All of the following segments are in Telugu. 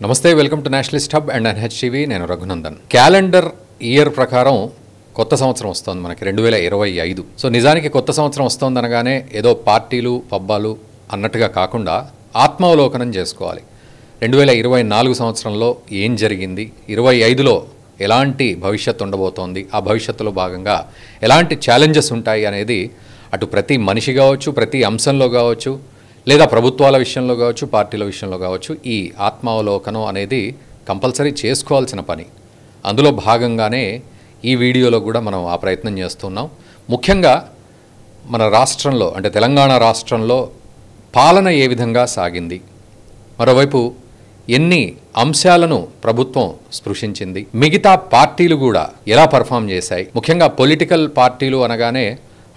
నమస్తే, welcome to Nationalist hub and NHTV. నేను రఘునందన్. క్యాలెండర్ ఇయర్ ప్రకారం కొత్త సంవత్సరం వస్తుంది మనకి 2025. సో నిజానికి కొత్త సంవత్సరం వస్తుంది అనగానే ఏదో పార్టీలు పబ్బాలు అన్నట్టుగా కాకుండా ఆత్మావలోకనం చేసుకోవాలి. 2024 సంవత్సరంలో ఏం జరిగింది, 25లో ఎలాంటి భవిష్యత్తు ఉండబోతోంది, ఆ భవిష్యత్తులో భాగంగా ఎలాంటి ఛాలెంజెస్ ఉంటాయి అనేది అటు ప్రతి మనిషి కావచ్చు, ప్రతి అంశంలో కావచ్చు, లేదా ప్రభుత్వాల విషయంలో కావచ్చు, పార్టీల విషయంలో కావచ్చు, ఈ ఆత్మావలోకనం అనేది కంపల్సరీ చేసుకోవాల్సిన పని. అందులో భాగంగానే ఈ వీడియోలో కూడా మనం ఆ ప్రయత్నం చేస్తున్నాం. ముఖ్యంగా మన రాష్ట్రంలో అంటే తెలంగాణ రాష్ట్రంలో పాలన ఏ విధంగా సాగింది, మరోవైపు ఎన్ని అంశాలను ప్రభుత్వం స్పృశించింది, మిగతా పార్టీలు కూడా ఎలా పర్ఫామ్ చేశాయి. ముఖ్యంగా పొలిటికల్ పార్టీలు అనగానే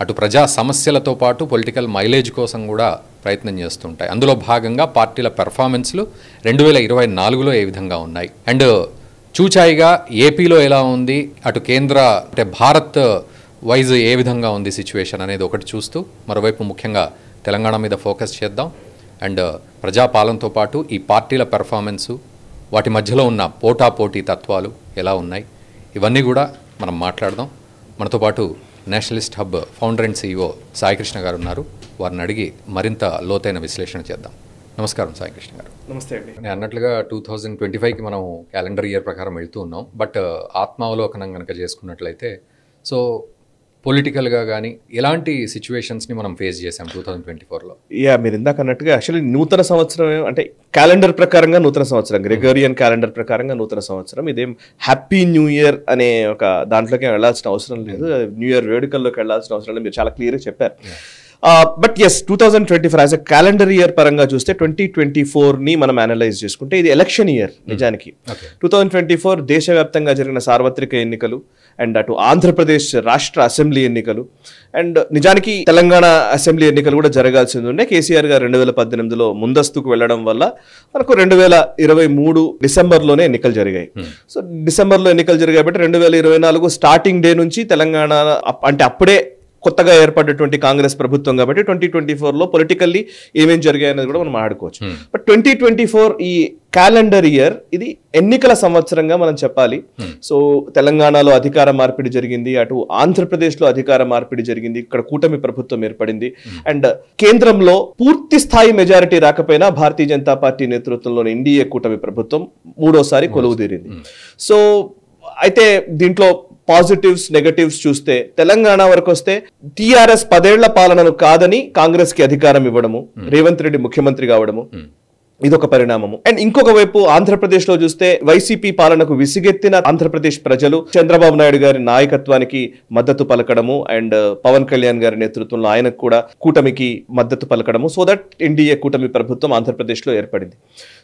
అటు ప్రజా సమస్యలతో పాటు పొలిటికల్ మైలేజ్ కోసం కూడా ప్రయత్నం చేస్తుంటాయి. అందులో భాగంగా పార్టీల పెర్ఫార్మెన్స్లు 2024లో ఏ విధంగా ఉన్నాయి, అండ్ చూచాయిగా ఏపీలో ఎలా ఉంది, అటు కేంద్ర అంటే భారత్ వైజ్ ఏ విధంగా ఉంది సిచ్యువేషన్ అనేది ఒకటి చూస్తూ, మరోవైపు ముఖ్యంగా తెలంగాణ మీద ఫోకస్ చేద్దాం. అండ్ ప్రజాపాలనతో పాటు ఈ పార్టీల పెర్ఫార్మెన్సు, వాటి మధ్యలో ఉన్న పోటాపోటీ తత్వాలు ఎలా ఉన్నాయి, ఇవన్నీ కూడా మనం మాట్లాడదాం. మనతో పాటు Nationalist hub founder and CEO Saikrishna గారు ఉన్నారు. వారిని అడిగి మరింత లోతైన విశ్లేషణ చేద్దాం. నమస్కారం సాయికృష్ణ గారు. నమస్తే అండి. నేను అన్నట్లుగా 2025కి మనం క్యాలెండర్ ఇయర్ ప్రకారం వెళ్తూ ఉన్నాం. బట్ ఆత్మావలోకనం కనుక చేసుకున్నట్లయితే సో పొలిటికల్గా కానీ ఎలాంటి సిచ్యువేషన్స్ని మనం ఫేస్ చేసాం 2024లో? మీరు ఇందాక అన్నట్టుగా యాక్చువల్లీ నూతన సంవత్సరం అంటే క్యాలెండర్ ప్రకారంగా నూతన సంవత్సరం, గ్రెగోరియన్ క్యాలెండర్ ప్రకారంగా నూతన సంవత్సరం. ఇదేం హ్యాపీ న్యూ ఇయర్ అనే ఒక దాంట్లోకి వెళ్ళాల్సిన అవసరం లేదు, న్యూ ఇయర్ వేడుకల్లోకి వెళ్ళాల్సిన అవసరం లేదు, మీరు చాలా క్లియర్గా చెప్పారు. But as 2024 as a calendar year పరంగా చూస్తే 2024ని మనం అనలైజ్ చేసుకుంటే ఇది ఎలక్షన్ ఇయర్. నిజానికి 2024 దేశవ్యాప్తంగా జరిగిన సార్వత్రిక ఎన్నికలు, అండ్ అటు ఆంధ్రప్రదేశ్ రాష్ట్ర అసెంబ్లీ ఎన్నికలు, అండ్ నిజానికి తెలంగాణ అసెంబ్లీ ఎన్నికలు కూడా జరగాల్సింది ఉండే. కేసీఆర్ గారు 2018లో ముందస్తుకు వెళ్ళడం వల్ల మనకు 2023 డిసెంబర్లోనే ఎన్నికలు జరిగాయి. సో డిసెంబర్లో ఎన్నికలు జరిగాయి కాబట్టి 2024 స్టార్టింగ్ డే నుంచి తెలంగాణ అంటే అప్పుడే కొత్తగా ఏర్పడినటువంటి కాంగ్రెస్ ప్రభుత్వం కాబట్టి 2024లో పొలిటికల్లీ ఏమేం జరిగాయి అనేది కూడా మనం ఆడుకోవచ్చు. బట్ 2024 ఈ క్యాలెండర్ ఇయర్ ఇది ఎన్నికల సంవత్సరంగా మనం చెప్పాలి. సో తెలంగాణలో అధికార మార్పిడి జరిగింది, అటు ఆంధ్రప్రదేశ్లో అధికార మార్పిడి జరిగింది, ఇక్కడ కూటమి ప్రభుత్వం ఏర్పడింది, అండ్ కేంద్రంలో పూర్తి స్థాయి మెజారిటీ రాకపోయినా భారతీయ జనతా పార్టీ నేతృత్వంలోని ఎన్డీఏ కూటమి ప్రభుత్వం మూడోసారి కొలువుదీరింది. సో అయితే దీంట్లో పాజిటివ్స్ నెగటివ్స్ చూస్తే తెలంగాణ వరకు వస్తే టీఆర్ఎస్ 10 ఏళ్ల పాలనను కాదని కాంగ్రెస్ కి అధికారం ఇవ్వడము, రేవంత్ రెడ్డి ముఖ్యమంత్రి కావడము ఇదొక పరిణామము. అండ్ ఇంకొక వైపు ఆంధ్రప్రదేశ్ లో చూస్తే వైసీపీ పాలనకు విసిగెత్తిన ఆంధ్రప్రదేశ్ ప్రజలు చంద్రబాబు నాయుడు గారి నాయకత్వానికి మద్దతు పలకడము, అండ్ పవన్ కళ్యాణ్ గారి నేతృత్వంలో ఆయనకు కూడా కూటమికి మద్దతు పలకడము. సో దట్ ఎన్డీఏ కూటమి ప్రభుత్వం ఆంధ్రప్రదేశ్ లో ఏర్పడింది.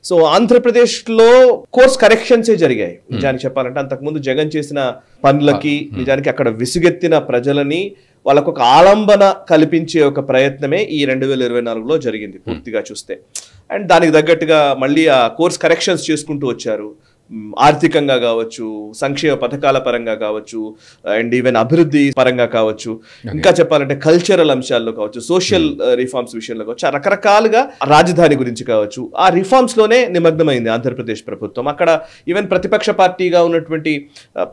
సో ఆంధ్రప్రదేశ్ లో కోర్స్ కరెక్షన్సే జరిగాయి. నిజానికి చెప్పాలంటే అంతకుముందు జగన్ చేసిన పనులకి నిజానికి అక్కడ విసిగెత్తిన ప్రజలని వాళ్ళకు ఒక ఆలంబన కల్పించే ఒక ప్రయత్నమే ఈ 2024లో జరిగింది పూర్తిగా చూస్తే. అండ్ దానికి తగ్గట్టుగా మళ్ళీ ఆ కోర్స్ కరెక్షన్స్ చేసుకుంటూ వచ్చారు. ఆర్థికంగా కావచ్చు, సంక్షేమ పథకాల పరంగా కావచ్చు, అండ్ ఈవెన్ అభివృద్ధి పరంగా కావచ్చు, ఇంకా చెప్పాలంటే కల్చరల్ అంశాల్లో కావచ్చు, సోషల్ రిఫార్మ్స్ విషయంలో కావచ్చు, రకరకాలుగా రాజధాని గురించి కావచ్చు, ఆ రిఫార్మ్స్ లోనే నిమగ్నమైంది ఆంధ్రప్రదేశ్ ప్రభుత్వం. అక్కడ ఈవెన్ ప్రతిపక్ష పార్టీగా ఉన్నటువంటి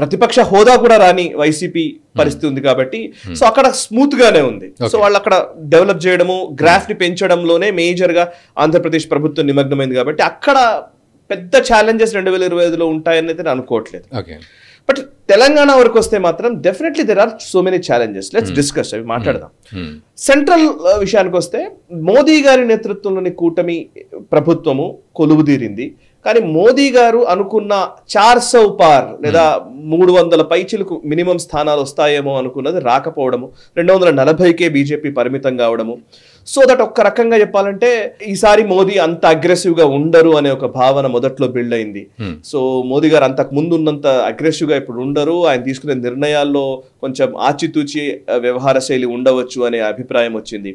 ప్రతిపక్ష హోదా కూడా రాని వైసీపీ పరిస్థితి ఉంది కాబట్టి సో అక్కడ స్మూత్ గానే ఉంది. సో వాళ్ళు అక్కడ డెవలప్ చేయడము, గ్రాఫ్ ని పెంచడంలోనే మేజర్ గా ఆంధ్రప్రదేశ్ ప్రభుత్వం నిమగ్నమైంది కాబట్టి అక్కడ పెద్ద ఛాలెంజెస్ 2025లో ఉంటాయని అయితే నేను అనుకోవట్లేదు. బట్ తెలంగాణ వరకు వస్తే మాత్రం definitely there are so many challenges. Let's discuss, అవి మాట్లాడదాం. సెంట్రల్ విషయానికి వస్తే మోదీ గారి నేతృత్వంలోని కూటమి ప్రభుత్వము కొలువుదీరింది. కానీ మోదీ గారు అనుకున్న 400 పార్ లేదా 300 పైచిలకు మినిమం స్థానాలు వస్తాయేమో అనుకున్నది రాకపోవడము, 240కే బీజేపీ పరిమితం కావడము. సో దట్ ఒక్క రకంగా చెప్పాలంటే ఈసారి మోదీ అంత అగ్రెసివ్ గా ఉండరు అనే ఒక భావన మొదట్లో బిల్డ్ అయింది. సో మోదీ గారు అంతకు ముందు ఉన్నంత అగ్రెసివ్ గా ఇప్పుడు ఉండరు, ఆయన తీసుకునే నిర్ణయాల్లో కొంచెం ఆచితూచి వ్యవహార శైలి ఉండవచ్చు అనే అభిప్రాయం వచ్చింది.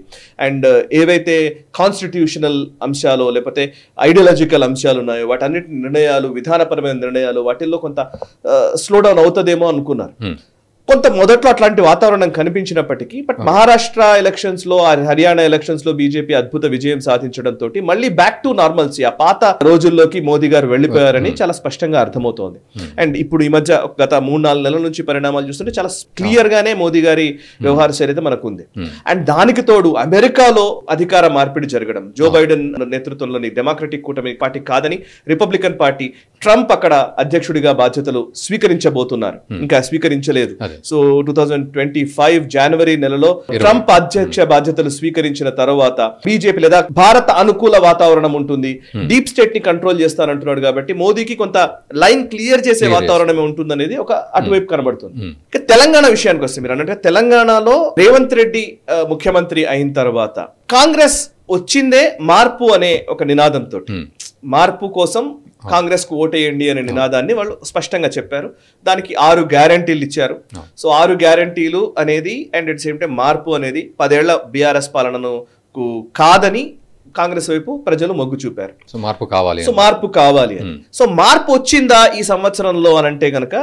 అండ్ ఏవైతే కాన్స్టిట్యూషనల్ అంశాలు లేకపోతే ఐడియాలజికల్ అంశాలు ఉన్నాయో వాటన్నిటి నిర్ణయాలు, విధానపరమైన నిర్ణయాలు వాటిల్లో కొంత స్లో డౌన్ అవుతుందేమో అనుకున్నారు. కొంత మొదట్లో అట్లాంటి వాతావరణం కనిపించినప్పటికీ బట్ మహారాష్ట్ర ఎలక్షన్స్ లో హర్యానా ఎలక్షన్స్ లో బీజేపీ అద్భుత విజయం సాధించడంతో మళ్ళీ బ్యాక్ టు నార్మల్సీ, ఆ పాత రోజుల్లోకి మోదీ గారు వెళ్లిపోయారని చాలా స్పష్టంగా అర్థమవుతోంది. అండ్ ఇప్పుడు ఈ మధ్య గత 3-4 నెలల నుంచి పరిణామాలు చూస్తుంటే చాలా క్లియర్ గానే మోదీ గారి వ్యవహార శైలి మనకు ఉంది. అండ్ దానికి తోడు అమెరికాలో అధికార మార్పిడి జరగడం, జో బైడెన్ నేతృత్వంలోని డెమోక్రటిక్ కూటమి పార్టీ కాదని రిపబ్లికన్ పార్టీ, ట్రంప్ అక్కడ అధ్యక్షుడిగా బాధ్యతలు స్వీకరించబోతున్నారు, ఇంకా స్వీకరించలేదు. సో 2025 జనవరి నెలలో ట్రంప్ అధ్యక్ష బాధ్యతలు స్వీకరించిన తర్వాత బీజేపీ లేదా భారత అనుకూల వాతావరణం ఉంటుంది, డీప్ స్టేట్ ని కంట్రోల్ చేస్తానంటున్నాడు కాబట్టి మోదీకి కొంత లైన్ క్లియర్ చేసే వాతావరణమే ఉంటుంది అనేది ఒక అటువైపు కనబడుతుంది. తెలంగాణ విషయానికి వస్తే మీరు అన్నట్టు తెలంగాణలో రేవంత్ రెడ్డి ముఖ్యమంత్రి అయిన తర్వాత కాంగ్రెస్ వచ్చిందే మార్పు అనే ఒక నినాదంతో, మార్పు కోసం కాంగ్రెస్ కు ఓటేయండి అనే నినాదాన్ని వాళ్ళు స్పష్టంగా చెప్పారు. దానికి 6 గ్యారంటీలు ఇచ్చారు. సో 6 గ్యారంటీలు అనేది అండ్ అట్ సేమ్ టైం మార్పు అనేది 10 ఏళ్ల బీఆర్ఎస్ పాలనను కాదని కాంగ్రెస్ వైపు ప్రజలు మొగ్గు చూపారు. సో మార్పు కావాలి అని. సో మార్పు వచ్చిందా ఈ సంవత్సరంలో అని అంటే గనక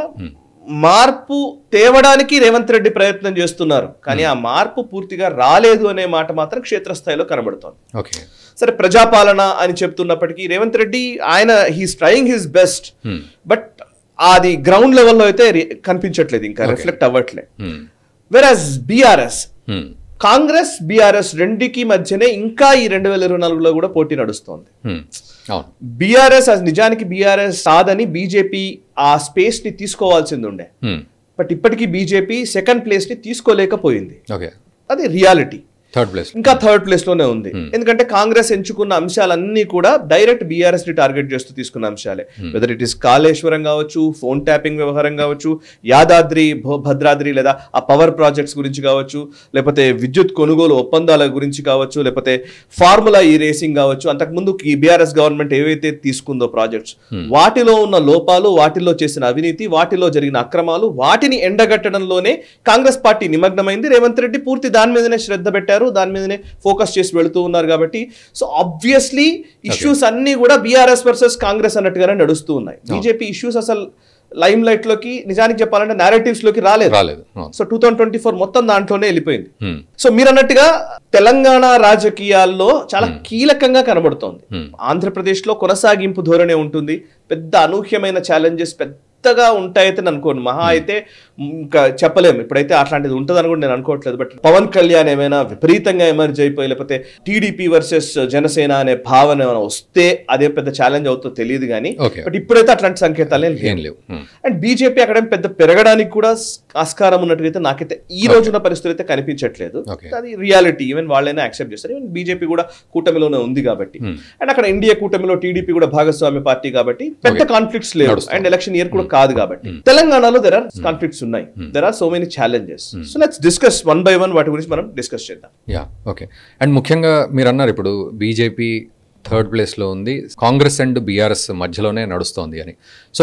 మార్పు తేవడానికి రేవంత్ రెడ్డి ప్రయత్నం చేస్తున్నారు, కానీ ఆ మార్పు పూర్తిగా రాలేదు అనే మాట మాత్రం క్షేత్రస్థాయిలో కనబడుతోంది. సరే ప్రజాపాలన అని చెప్తున్నప్పటికీ రేవంత్ రెడ్డి ఆయన he's trying his best, but అది గ్రౌండ్ లెవెల్లో అయితే కనిపించట్లేదు, ఇంకా రిఫ్లెక్ట్ అవ్వట్లేదు. వెరాజ్ బీఆర్ఎస్, కాంగ్రెస్ బీఆర్ఎస్ రెండుకి మధ్యనే ఇంకా ఈ 2024లో కూడా పోటీ నడుస్తోంది. బీఆర్ఎస్ నిజానికి బీఆర్ఎస్ కాదని బీజేపీ ఆ స్పేస్ ని తీసుకోవాల్సింది ఉండే, బట్ ఇప్పటికీ బీజేపీ సెకండ్ ప్లేస్ ని తీసుకోలేకపోయింది. అది రియాలిటీ. ఇంకా థర్డ్ ప్లేస్ లోనే ఉంది. ఎందుకంటే కాంగ్రెస్ ఎంచుకున్న అంశాలన్నీ కూడా డైరెక్ట్ బీఆర్ఎస్ ని టార్గెట్ చేస్తూ తీసుకున్న అంశాలే. వెదర్ ఇట్ ఈస్ కాళేశ్వరం కావచ్చు, ఫోన్ ట్యాపింగ్ వ్యవహారం కావచ్చు, యాదాద్రి భద్రాద్రి లేదా ఆ పవర్ ప్రాజెక్ట్స్ గురించి కావచ్చు, లేకపోతే విద్యుత్ కొనుగోలు ఒప్పందాల గురించి కావచ్చు, లేకపోతే ఫార్ములా ఈ రేసింగ్ కావచ్చు, అంతకుముందు ఈ బీఆర్ఎస్ గవర్నమెంట్ ఏవైతే తీసుకుందో ప్రాజెక్ట్స్, వాటిలో ఉన్న లోపాలు, వాటిల్లో చేసిన అవినీతి, వాటిలో జరిగిన అక్రమాలు, వాటిని ఎండగట్టడంలోనే కాంగ్రెస్ పార్టీ నిమగ్నమైంది. రేవంత్ రెడ్డి పూర్తి దాని మీదనే శ్రద్ధ పెట్టారు, దాని మీదనే ఫోకస్ చేసి వెళుతూ ఉన్నారు. కాబట్టి సో ఆబ్వియస్లీ ఇష్యూస్ అన్ని కూడా బీఆర్ఎస్ వర్సెస్ కాంగ్రెస్ అన్నట్టుగానే నడుస్తూ ఉన్నాయి. బీజేపీ ఇష్యూస్ అసలు లైమ్ లైట్ లోకి నిజానికి చెప్పాలంటే నారేటివ్స్ లోకి రాలేదు. సో 2024 మొత్తం దాంట్లోనే వెళ్ళిపోయింది. సో మీరు అన్నట్టుగా తెలంగాణ రాజకీయాల్లో చాలా కీలకంగా కనబడుతోంది. ఆంధ్రప్రదేశ్ లో కొనసాగింపు ధోరణి ఉంటుంది, పెద్ద అనూహ్యమైన ఛాలెంజెస్ పెద్దగా ఉంటాయితే అనుకోండి, మహా అయితే ఇంకా చెప్పలేము ఇప్పుడైతే అట్లాంటిది ఉంటుందని కూడా నేను అనుకోవట్లేదు. బట్ పవన్ కళ్యాణ్ ఏమైనా విపరీతంగా ఎమర్జ్ అయిపోయి లేకపోతే టీడీపీ వర్సెస్ జనసేన అనే భావన ఏమైనా వస్తే అదే పెద్ద ఛాలెంజ్ అవుతుందో తెలియదు కానీ, బట్ ఇప్పుడైతే అట్లాంటి సంకేతాలే లేవు. అండ్ బీజేపీ అక్కడ పెద్ద పెరగడానికి కూడా ఆస్కారం ఉన్నట్టుగా నాకైతే ఈ రోజున పరిస్థితి అయితే కనిపించట్లేదు. అది రియాలిటీ, ఈవెన్ వాళ్ళైనా యాక్సెప్ట్ చేస్తారు. ఈవెన్ బీజేపీ కూడా కూటమిలోనే ఉంది కాబట్టి, అండ్ అక్కడ ఇండియా కూటమిలో టీడీపీ కూడా భాగస్వామ్య పార్టీ కాబట్టి పెద్ద కాన్ఫ్లిక్ట్స్ లేవు. అండ్ ఎలక్షన్ ఇయర్ కూడా కాదు కాబట్టి తెలంగాణలో దెర్ ఆర్ కాన్ఫ్లిక్ట్స్ ఉన్నాయి, there are so many challenges. So let's discuss one by one వాటి గురించి మనం డిస్కస్ చేద్దాం. ఓకే. అండ్ ముఖ్యంగా మీరు అన్నారు ఇప్పుడు బీజేపీ థర్డ్ ప్లేస్లో ఉంది, కాంగ్రెస్ అండ్ బీఆర్ఎస్ మధ్యలోనే నడుస్తోంది అని. సో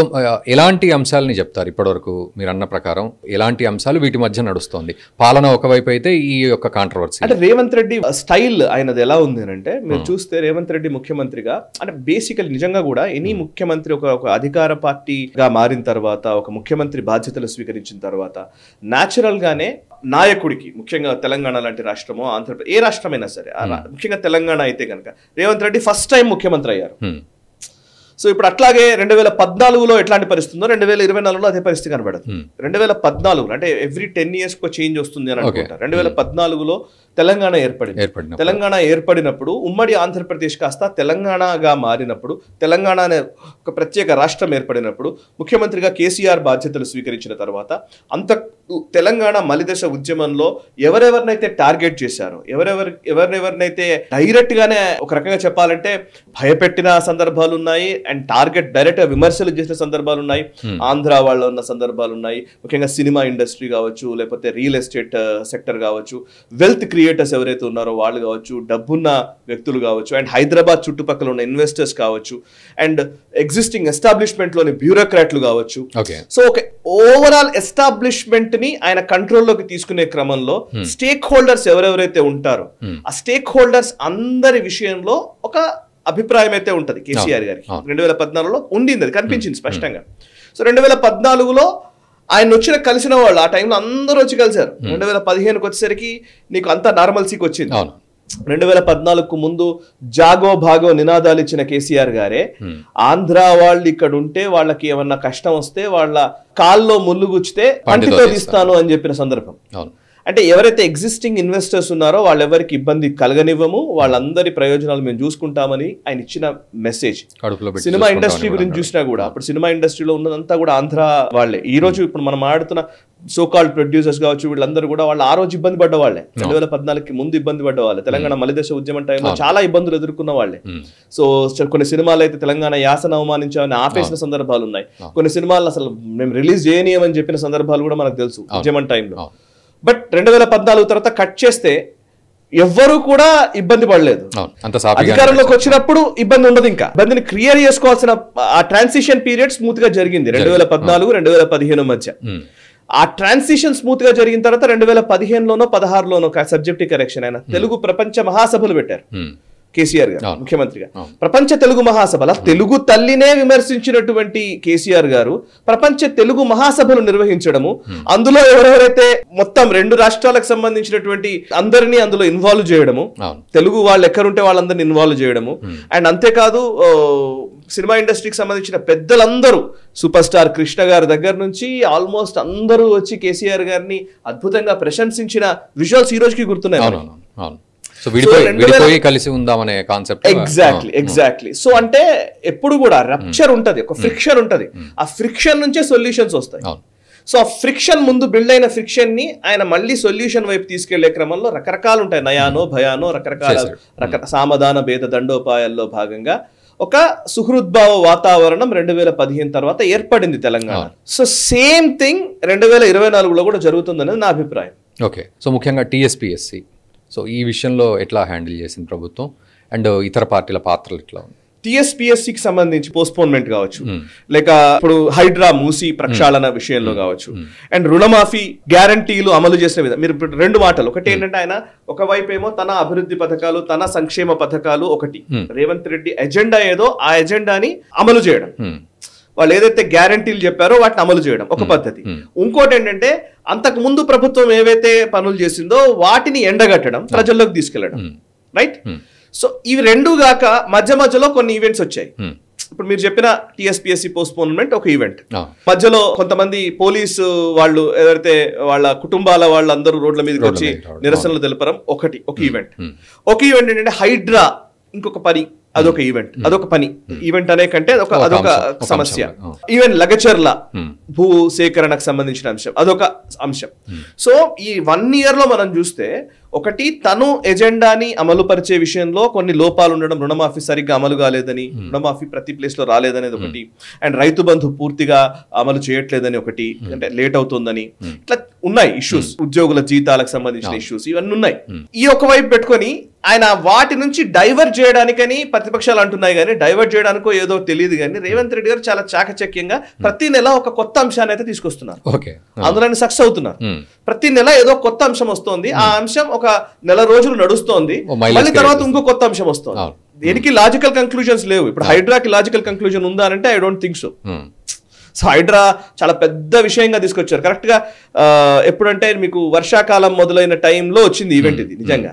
ఎలాంటి అంశాలని చెప్తారు ఇప్పటివరకు మీరు అన్న ప్రకారం, ఎలాంటి అంశాలు వీటి మధ్య నడుస్తోంది? పాలన ఒకవైపు అయితే ఈ యొక్క కాంట్రవర్సీ అంటే రేవంత్ రెడ్డి స్టైల్ ఆయనది ఎలా ఉంది అంటే, మీరు చూస్తే రేవంత్ రెడ్డి ముఖ్యమంత్రిగా అంటే బేసికల్ నిజంగా కూడా ఎనీ ముఖ్యమంత్రి ఒక అధికార పార్టీగా మారిన తర్వాత, ఒక ముఖ్యమంత్రి బాధ్యతలు స్వీకరించిన తర్వాత న్యాచురల్ గానే నాయకుడికి, ముఖ్యంగా తెలంగాణ లాంటి రాష్ట్రమో ఆంధ్రప్రదేశ్ ఏ రాష్ట్రమైనా సరే, ముఖ్యంగా తెలంగాణ అయితే కనుక రేవంత్ రెడ్డి ఫస్ట్ టైం ముఖ్యమంత్రి అయ్యారు. సో ఇప్పుడు అట్లాగే 2014లో ఎట్లాంటి పరిస్థితి ఉందో 2024లో అదే పరిస్థితి కనబడదు. 2014 అంటే ఎవ్రీ 10 years ఒక చేంజ్ వస్తుంది అని అనుకుంటారు. 2014లో తెలంగాణ ఏర్పడింది. తెలంగాణ ఏర్పడినప్పుడు ఉమ్మడి ఆంధ్రప్రదేశ్ కాస్త తెలంగాణగా మారినప్పుడు, తెలంగాణ అనే ఒక ప్రత్యేక రాష్ట్రం ఏర్పడినప్పుడు ముఖ్యమంత్రిగా కేసీఆర్ బాధ్యతలు స్వీకరించిన తర్వాత అంత తెలంగాణ మలిదశ ఉద్యమంలో ఎవరెవరినైతే టార్గెట్ చేశారో, ఎవరెవరినైతే డైరెక్ట్ గానే ఒక రకంగా చెప్పాలంటే భయపెట్టిన సందర్భాలు ఉన్నాయి, అండ్ టార్గెట్ డైరెక్ట్ గా విమర్శలు చేసిన సందర్భాలు ఉన్నాయి. ఆంధ్ర వాళ్ళు ఉన్న సందర్భాలు ఉన్నాయి, ముఖ్యంగా సినిమా ఇండస్ట్రీ కావచ్చు, లేకపోతే రియల్ ఎస్టేట్ సెక్టర్ కావచ్చు, వెల్త్ క్రియేటర్స్ ఎవరైతే ఉన్నారో వాళ్ళు కావచ్చు, డబ్బున్న వ్యక్తులు కావచ్చు, అండ్ హైదరాబాద్ చుట్టుపక్కల ఉన్న ఇన్వెస్టర్స్ కావచ్చు, అండ్ ఎగ్జిస్టింగ్ ఎస్టాబ్లిష్మెంట్ లోని బ్యూరోక్రాట్లు కావచ్చు. సో ఒక ఓవరాల్ ఎస్టాబ్లిష్మెంట్ ని ఆయన కంట్రోల్లోకి తీసుకునే క్రమంలో స్టేక్ హోల్డర్స్ ఎవరెవరైతే ఉంటారో ఆ స్టేక్ హోల్డర్స్ అందరి విషయంలో ఒక అభిప్రాయం అయితే ఉంటది కేసీఆర్ గారికి. 2014లో ఉండింది, అది కనిపించింది స్పష్టంగా. సో 2014లో ఆయన వచ్చిన కలిసిన వాళ్ళు ఆ టైంలో అందరూ వచ్చి కలిశారు. 2015కి వచ్చేసరికి నీకు అంతా నార్మల్సీకి వచ్చింది. 2014కు ముందు జాగో భాగో నినాదాలు ఇచ్చిన కేసీఆర్ గారే ఆంధ్ర వాళ్ళు ఇక్కడ ఉంటే వాళ్ళకి ఏమన్నా కష్టం వస్తే వాళ్ళ కాల్లో ముళ్ళు గుచ్చితే పంటితో తీస్తాను అని చెప్పిన సందర్భం. అంటే ఎవరైతే ఎగ్జిస్టింగ్ ఇన్వెస్టర్స్ ఉన్నారో వాళ్ళెవరికి ఇబ్బంది కలగనివ్వము, వాళ్ళందరి ప్రయోజనాలు మేము చూసుకుంటామని ఆయన ఇచ్చిన మెసేజ్. సినిమా ఇండస్ట్రీ గురించి చూసినా కూడా అప్పుడు సినిమా ఇండస్ట్రీలో ఉన్నదంతా కూడా ఆంధ్ర వాళ్ళే. ఈ రోజు ఇప్పుడు మనం ఆడుతున్న సోకాల్డ్ ప్రొడ్యూసర్స్ కావచ్చు, వీళ్ళందరూ కూడా వాళ్ళు ఆ రోజు ఇబ్బంది పడ్డ వాళ్ళే. 2014కి ముందు ఇబ్బంది పడ్డ వాళ్ళే. తెలంగాణ మలిదశ ఉద్యమం టైంలో చాలా ఇబ్బందులు ఎదుర్కొన్న వాళ్ళే. సో కొన్ని సినిమాలు అయితే తెలంగాణ యాసను అవమానించామని ఆపేసిన సందర్భాలు ఉన్నాయి. కొన్ని సినిమాలు అసలు మేము రిలీజ్ చేయనీయమని చెప్పిన సందర్భాలు కూడా మనకు తెలుసు ఉద్యమం టైంలో. బట్ 2014 తర్వాత కట్ చేస్తే ఎవ్వరూ కూడా ఇబ్బంది పడలేదు. అధికారంలోకి వచ్చినప్పుడు ఇబ్బంది ఉండదు. ఇంకా ఇబ్బందిని క్లియర్ చేసుకోవాల్సిన ఆ ట్రాన్సిషన్ పీరియడ్ స్మూత్ గా జరిగింది 2014-2015 మధ్య. ఆ ట్రాన్సిషన్ స్మూత్ గా జరిగిన తర్వాత 2015లోనో 16లోనో సబ్జెక్టివ్ కరెక్షన్ అయినా తెలుగు ప్రపంచ మహాసభలు పెట్టారు కేసీఆర్ గారు ముఖ్యమంత్రిగా. ప్రపంచ తెలుగు మహాసభల తెలుగు తల్లినే విమర్శించినటువంటి కేసీఆర్ గారు ప్రపంచ తెలుగు మహాసభలు నిర్వహించడము, అందులో ఎవరెవరైతే మొత్తం 2 రాష్ట్రాలకు సంబంధించినటువంటి అందరినీ అందులో ఇన్వాల్వ్ చేయడము, తెలుగు వాళ్ళు ఎక్కడుంటే వాళ్ళందరినీ ఇన్వాల్వ్ చేయడము. అండ్ అంతేకాదు సినిమా ఇండస్ట్రీకి సంబంధించిన పెద్దలందరూ సూపర్ స్టార్ కృష్ణ గారి దగ్గర నుంచి ఆల్మోస్ట్ అందరూ వచ్చి కేసీఆర్ గారిని అద్భుతంగా ప్రశంసించిన విజువల్స్ ఈ రోజుకి గుర్తున్నాయి. ఎగ్జాక్ట్లీ. సో అంటే ఎప్పుడు కూడా రప్చర్ ఉంటది, ఒక ఫ్రిక్షన్ ఉంటది. ఆ ఫ్రిక్షన్ నుంచే సొల్యూషన్స్ వస్తాయి. సో ఆ ఫ్రిక్షన్ ముందు బిల్డ్ అయిన ఫ్రిక్షన్ ని ఆయన మళ్ళీ సొల్యూషన్ వైపు తీసుకెళ్లే క్రమంలో రకరకాలు ఉంటాయి. నయానో భయానో రకరకాల సామధాన భేద దండోపాయాల్లో భాగంగా ఒక సుహృద్భావ వాతావరణం 2015 తర్వాత ఏర్పడింది తెలంగాణ. సో సేమ్ థింగ్ 2024లో కూడా జరుగుతుందనేది నా అభిప్రాయం. ఓకే. సో ముఖ్యంగా టీఎస్పీఎస్సీ, సో ఈ విషయంలో ఎట్లా హ్యాండిల్ చేసింది ప్రభుత్వం అండ్ ఇతర పార్టీల పాత్రలు ఎట్లా ఉంది? టీఎస్పీఎస్సీకి సంబంధించి పోస్ట్పోన్మెంట్ కావచ్చు, లేక ఇప్పుడు హైడ్రా మూసి ప్రక్షాళన విషయంలో కావచ్చు, అండ్ రుణమాఫీ గ్యారంటీలు అమలు చేసిన విధానం. మీరు 2 మాటలు. ఒకటి ఏంటంటే ఆయన ఒకవైపు ఏమో తన అభివృద్ధి పథకాలు, తన సంక్షేమ పథకాలు ఒకటి, రేవంత్ రెడ్డి ఎజెండా ఏదో ఆ ఎజెండాని అమలు చేయడం, వాళ్ళు ఏదైతే గ్యారంటీలు చెప్పారో వాటిని అమలు చేయడం ఒక పద్ధతి. ఇంకోటి ఏంటంటే అంతకు ముందు ప్రభుత్వం ఏవైతే పనులు చేసిందో వాటిని ఎండగట్టడం, ప్రజల్లోకి తీసుకెళ్లడం. రైట్. సో ఇవి 2 గాక మధ్యలో కొన్ని ఈవెంట్స్ వచ్చాయి. ఇప్పుడు మీరు చెప్పిన టీఎస్పీఎస్సీ పోస్ట్పోన్మెంట్ ఒక ఈవెంట్, మధ్యలో కొంతమంది పోలీసు వాళ్ళు ఎవరైతే వాళ్ళ కుటుంబాల వాళ్ళందరూ రోడ్ల మీదకి వచ్చి నిరసనలు తెలపడం ఒక ఈవెంట్. ఒక ఈవెంట్ ఏంటంటే హైడ్రా ఇంకొక పని, అదొక ఈవెంట్, అదొక పని. ఈవెంట్ అనే కంటే అదొక సమస్య. ఈవెన్ లగచర్ల భూ సేకరణకు సంబంధించిన అంశం అదొక అంశం. సో ఈ 1 year లో మనం చూస్తే ఒకటి తను ఎజెండాని అమలు పరిచే విషయంలో కొన్ని లోపాలు ఉండడం, రుణమాఫీ సరిగ్గా అమలు కాలేదని, రుణమాఫీ ప్రతి ప్లేస్ లో రాలేదనేది ఒకటి, అండ్ రైతు బంధు పూర్తిగా అమలు చేయట్లేదని ఒకటి, అంటే లేట్ అవుతుందని, ఇట్లా ఉన్నాయి ఇష్యూస్. ఉద్యోగుల జీతాలకు సంబంధించిన ఇష్యూస్ ఇవన్నీ ఉన్నాయి. ఈ ఒక వైపు పెట్టుకొని ఆయన వాటి నుంచి డైవర్ట్ చేయడానికని ప్రతిపక్షాలు అంటున్నాయి, కానీ డైవర్ట్ చేయడానికో ఏదో తెలియదు. కానీ రేవంత్ రెడ్డి గారు చాలా చాకచక్యంగా ప్రతి నెల ఒక కొత్త అంశాన్ని అయితే తీసుకొస్తున్నారు, అందులో సక్సెస్ అవుతున్నారు. ప్రతి నెల ఏదో కొత్త అంశం వస్తుంది, ఆ అంశం ఒక నెల రోజులు నడుస్తోంది, మళ్ళీ తర్వాత ఇంకో కొత్త అంశం వస్తుంది. దేనికి లాజికల్ కంక్లూజన్స్ లేవు. ఇప్పుడు హైడ్రాకి లాజికల్ కంక్లూజన్ ఉందా అంటే I don't think so. So HYDRAA చాలా పెద్ద విషయంగా తీసుకొచ్చారు. కరెక్ట్ గా ఎప్పుడంటే మీకు వర్షాకాలం మొదలైన టైంలో వచ్చింది ఈవెంట్ ఇది. నిజంగా